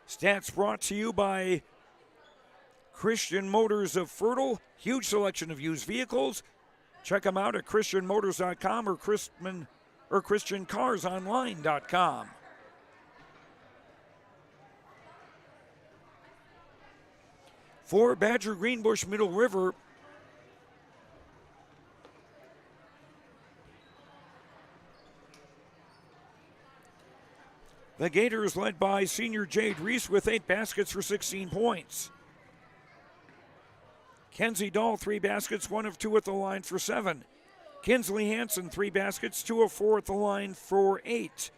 Stats brought to you by Christian Motors of Fertile. Huge selection of used vehicles. Check them out at christianmotors.com or christiancarsonline.com. For Badger Greenbush-Middle River, the Gators led by senior Jade Reese with 8 baskets for 16 points. Kenzie Dahl, 3 baskets, 1 of 2 at the line for 7. Kinsley Hansen, 3 baskets, 2 of 4 at the line for 8.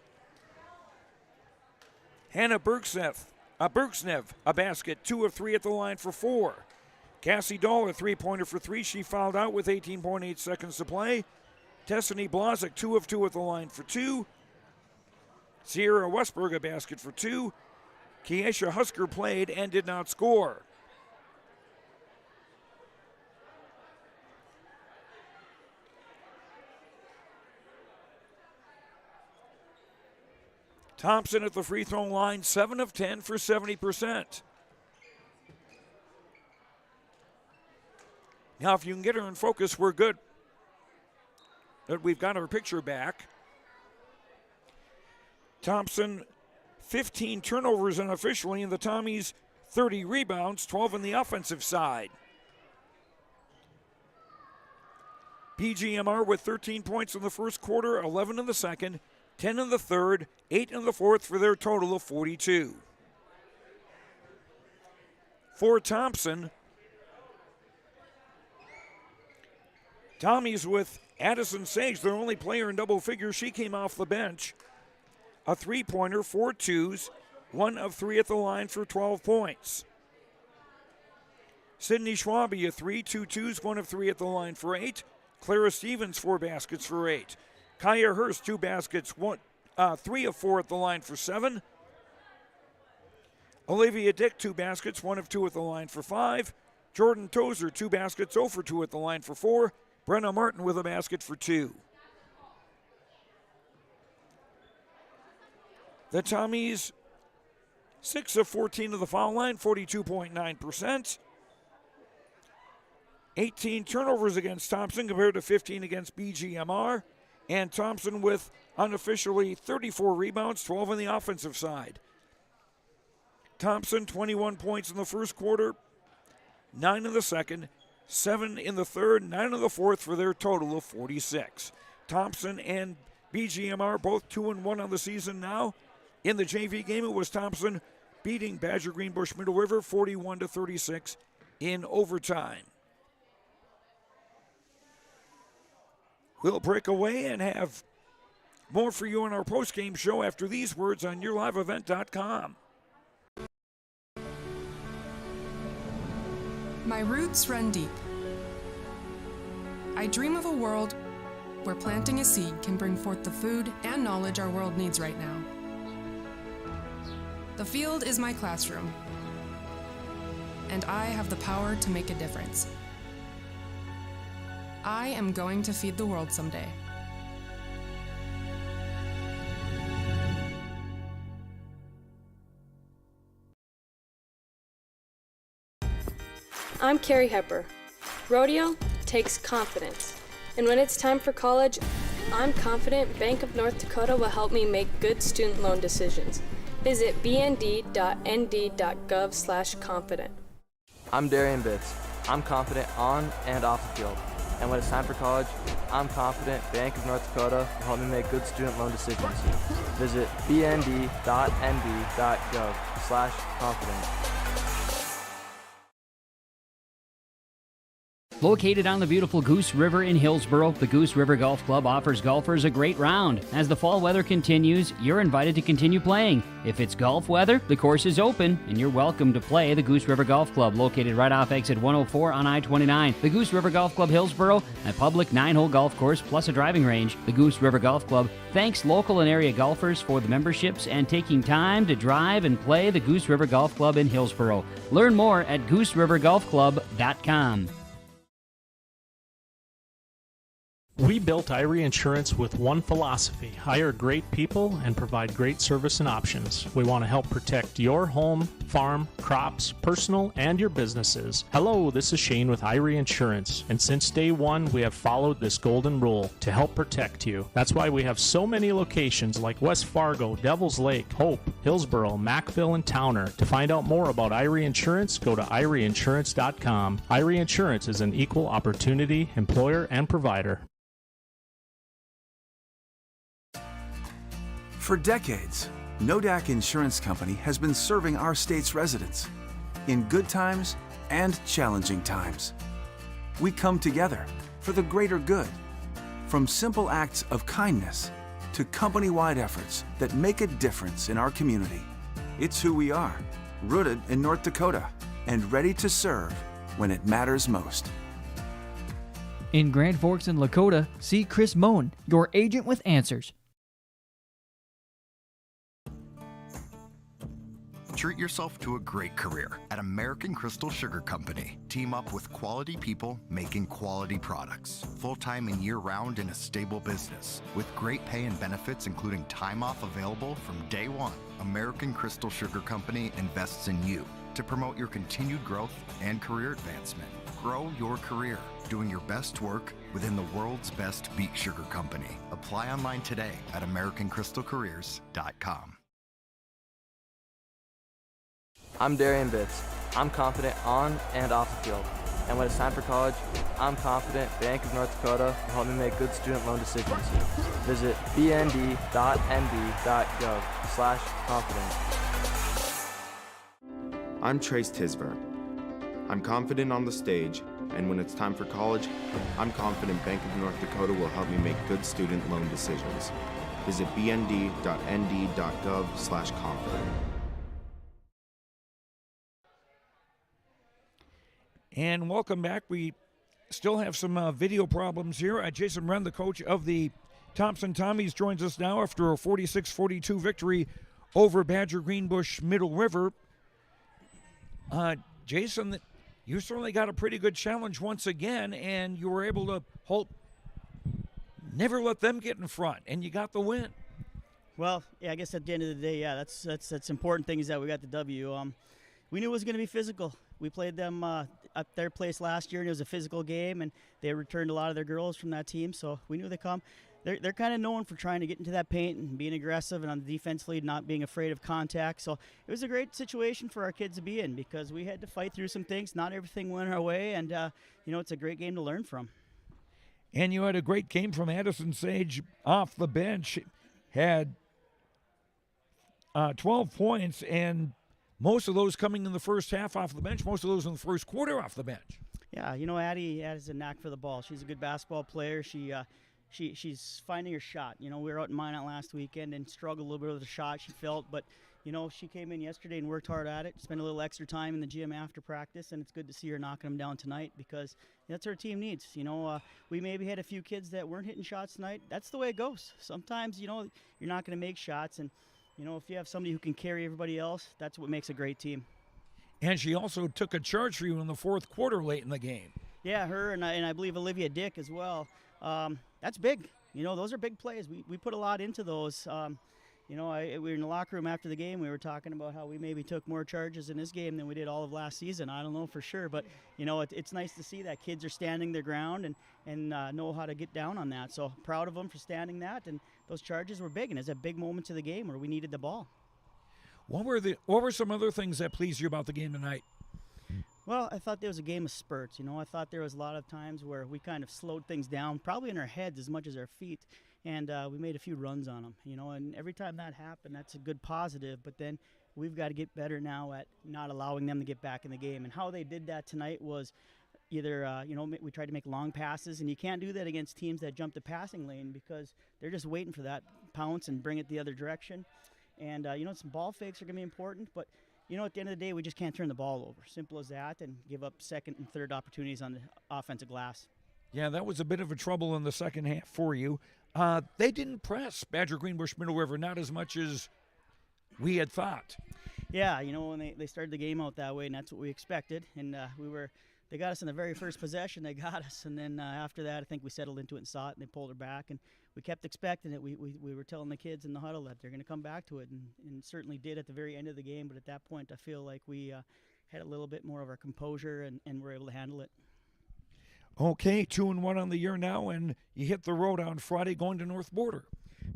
Hannah Bergseth, Bergsnev, a basket, 2 of 3 at the line for 4. Cassie Dahl, a three-pointer for 3. She fouled out with 18.8 seconds to play. Tessany Blazek, 2 of 2 at the line for 2. Sierra Westberg, a basket for 2. Keisha Husker played and did not score. Thompson at the free throw line, 7 of 10 for 70%. Now, if you can get her in focus, we're good. But we've got her picture back. Thompson, 15 turnovers unofficially, and the Tommies 30 rebounds, 12 on the offensive side. PGMR with 13 points in the first quarter, 11 in the second, 10 in the third, 8 in the fourth for their total of 42. For Thompson, Tommies with Addison Sage, their only player in double figures. She came off the bench. A three-pointer, 4 twos, 1 of 3 at the line for 12 points. Sydney Schwabe, a 3, 2 twos, 1 of 3 at the line for 8. Clara Stevens, 4 baskets for 8. Kaya Hurst, 2 baskets, 3 of 4 at the line for 7. Olivia Dick, 2 baskets, 1 of 2 at the line for 5. Jordan Tozer, 2 baskets, 0 for 2 at the line for 4. Brenna Martin with a basket for 2. The Tommies, 6 of 14 to the foul line, 42.9%. 18 turnovers against Thompson compared to 15 against BGMR. And Thompson with unofficially 34 rebounds, 12 on the offensive side. Thompson, 21 points in the first quarter, 9 in the second, 7 in the third, 9 in the fourth for their total of 46. Thompson and BGMR both 2-1 on the season now. In the JV game, it was Thompson beating Badger Greenbush-Middle River 41-36 in overtime. We'll break away and have more for you on our post-game show after these words on YourLiveEvent.com. My roots run deep. I dream of a world where planting a seed can bring forth the food and knowledge our world needs right now. The field is my classroom, and I have the power to make a difference. I am going to feed the world someday. I'm Carrie Hepper. Rodeo takes confidence. And when it's time for college, I'm confident Bank of North Dakota will help me make good student loan decisions. Visit bnd.nd.gov/confident. I'm Darian Bitts. I'm confident on and off the field. And when it's time for college, I'm confident Bank of North Dakota will help me make good student loan decisions. Visit bnd.nd.gov/confident. Located on the beautiful Goose River in Hillsboro, the Goose River Golf Club offers golfers a great round. As the fall weather continues, you're invited to continue playing. If it's golf weather, the course is open, and you're welcome to play the Goose River Golf Club, located right off exit 104 on I-29. The Goose River Golf Club Hillsboro, a public 9-hole golf course plus a driving range. The Goose River Golf Club thanks local and area golfers for the memberships and taking time to drive and play the Goose River Golf Club in Hillsboro. Learn more at GooseRiverGolfClub.com. We built Irie Insurance with one philosophy: hire great people and provide great service and options. We want to help protect your home, farm, crops, personal, and your businesses. Hello, this is Shane with Irie Insurance, and since day one, we have followed this golden rule to help protect you. That's why we have so many locations like West Fargo, Devils Lake, Hope, Hillsboro, Mackville, and Towner. To find out more about Irie Insurance, go to IrieInsurance.com. Irie Insurance is an equal opportunity employer and provider. For decades, Nodak Insurance Company has been serving our state's residents in good times and challenging times. We come together for the greater good, from simple acts of kindness to company-wide efforts that make a difference in our community. It's who we are, rooted in North Dakota, and ready to serve when it matters most. In Grand Forks and Lakota, see Chris Moen, your agent with answers. Treat yourself to a great career at American Crystal Sugar Company. Team up with quality people making quality products. Full-time and year-round in a stable business. With great pay and benefits including time off available from day one. American Crystal Sugar Company invests in you to promote your continued growth and career advancement. Grow your career doing your best work within the world's best beet sugar company. Apply online today at AmericanCrystalCareers.com. I'm Darian Bitts. I'm confident on and off the field. And when it's time for college, I'm confident Bank of North Dakota will help me make good student loan decisions. Visit bnd.nd.gov/confident. I'm Trace Tisver. I'm confident on the stage, and when it's time for college, I'm confident Bank of North Dakota will help me make good student loan decisions. Visit bnd.nd.gov/confident. And welcome back. We still have some video problems here. Jason Wren, the coach of the Thompson Tommies, joins us now after a 46-42 victory over Badger Greenbush-Middle River. Jason, you certainly got a pretty good challenge once again, and you were able to never let them get in front, and you got the win. Well, yeah, I guess at the end of the day, yeah, that's important thing is that we got the W. We knew it was going to be physical. We played them at their place last year, and it was a physical game, and they returned a lot of their girls from that team, so we knew they'd come. They're kind of known for trying to get into that paint and being aggressive, and on the defense lead, not being afraid of contact. So it was a great situation for our kids to be in because we had to fight through some things. Not everything went our way, and it's a great game to learn from. And you had a great game from Addison Sage off the bench. Had 12 points, and most of those coming in the first half off the bench, most of those in the first quarter off the bench. Yeah, Addie has a knack for the ball. She's a good basketball player. She's finding her shot. We were out in Minot last weekend and struggled a little bit with the shot she felt, but she came in yesterday and worked hard at it, spent a little extra time in the gym after practice, and it's good to see her knocking them down tonight because that's what our team needs. We maybe had a few kids that weren't hitting shots tonight. That's the way it goes. Sometimes, you're not going to make shots, and if you have somebody who can carry everybody else, that's what makes a great team. And she also took a charge for you in the fourth quarter late in the game. Yeah, her and I believe Olivia Dick as well. That's big. Those are big plays. We put a lot into those. We were in the locker room after the game. We were talking about how we maybe took more charges in this game than we did all of last season. I don't know for sure, but it's nice to see that kids are standing their ground and know how to get down on that. So proud of them for standing that, and those charges were big, and it's a big moment to the game where we needed the ball. What were some other things that pleased you about the game tonight? Well, I thought there was a game of spurts. I thought there was a lot of times where we kind of slowed things down, probably in our heads as much as our feet, and we made a few runs on them. And every time that happened, that's a good positive. But then we've got to get better now at not allowing them to get back in the game. And how they did that tonight was either, we tried to make long passes, and you can't do that against teams that jump the passing lane because they're just waiting for that pounce and bring it the other direction. And, some ball fakes are going to be important, but at the end of the day, we just can't turn the ball over. Simple as that, and give up second and third opportunities on the offensive glass. Yeah, that was a bit of a trouble in the second half for you. They didn't press Badger Greenbush-Middle River, not as much as we had thought. Yeah, when they started the game out that way, and that's what we expected. And they got us in the very first possession. They got us, and then after that, I think we settled into it and saw it, and they pulled her back. And we kept expecting it. We were telling the kids in the huddle that they're going to come back to it, and certainly did at the very end of the game. But at that point, I feel like we had a little bit more of our composure and were able to handle it. Okay, 2-1 on the year now, and you hit the road on Friday going to North Border.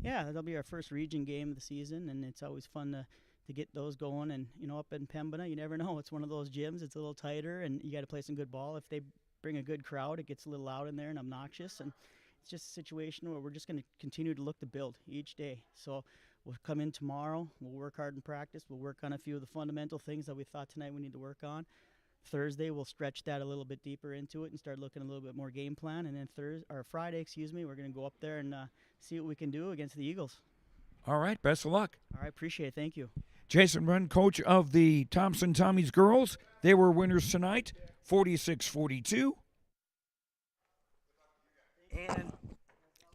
Yeah, that'll be our first region game of the season, and it's always fun to get those going. And, up in Pembina, you never know. It's one of those gyms. It's a little tighter, and you got to play some good ball. If they bring a good crowd, it gets a little loud in there and obnoxious. And it's just a situation where we're just going to continue to look to build each day. So we'll come in tomorrow. We'll work hard in practice. We'll work on a few of the fundamental things that we thought tonight we need to work on. Thursday, we'll stretch that a little bit deeper into it and start looking a little bit more game plan. And then Friday, we're going to go up there and see what we can do against the Eagles. All right, best of luck. All right, appreciate it. Thank you. Jason Run, coach of the Thompson Tommies girls. They were winners tonight, 46-42. And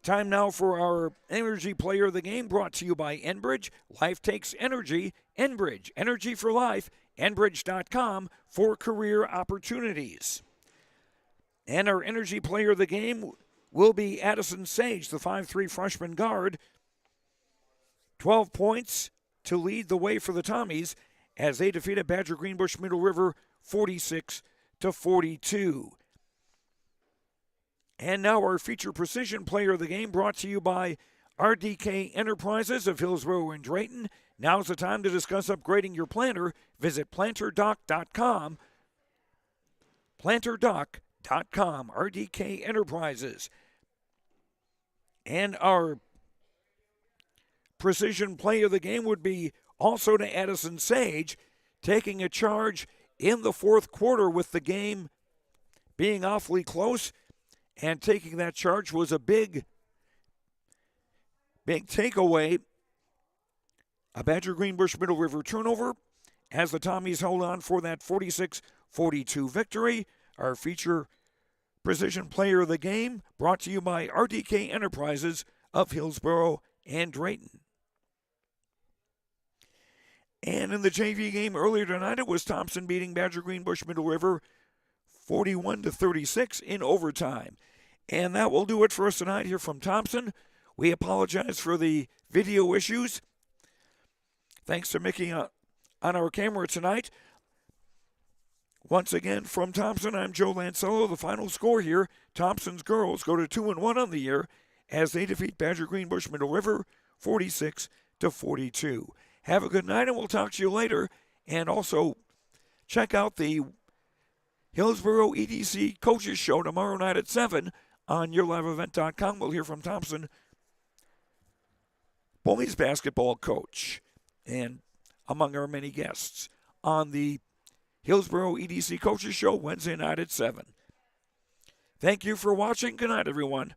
time now for our Energy Player of the Game, brought to you by Enbridge. Life takes energy. Enbridge, energy for life. Enbridge.com for career opportunities. And our Energy Player of the Game will be Addison Sage, the 5'3" freshman guard. 12 points to lead the way for the Tommies as they defeated Badger Greenbush-Middle River 46-42. And now our feature precision player of the game, brought to you by RDK Enterprises of Hillsborough and Drayton. Now's the time to discuss upgrading your planter. Visit planterdoc.com. Planterdoc.com, RDK Enterprises. And our precision play of the game would be also to Addison Sage, taking a charge in the fourth quarter with the game being awfully close, and taking that charge was a big takeaway. A Badger Greenbush-Middle River turnover as the Tommies hold on for that 46-42 victory. Our feature precision player of the game, brought to you by RDK Enterprises of Hillsborough and Drayton. And in the JV game earlier tonight, it was Thompson beating Badger Greenbush-Middle River 41-36 in overtime. And that will do it for us tonight here from Thompson. We apologize for the video issues. Thanks to Mickey on our camera tonight. Once again, from Thompson, I'm Joe Lancello. The final score here, Thompson's girls go to 2-1 on the year as they defeat Badger Greenbush-Middle River 46-42. Have a good night, and we'll talk to you later. And also, check out the Hillsborough EDC Coaches Show tomorrow night at 7 on YourLiveEvent.com. We'll hear from Thompson boys basketball coach, and among our many guests, on the Hillsborough EDC Coaches Show Wednesday night at 7. Thank you for watching. Good night, everyone.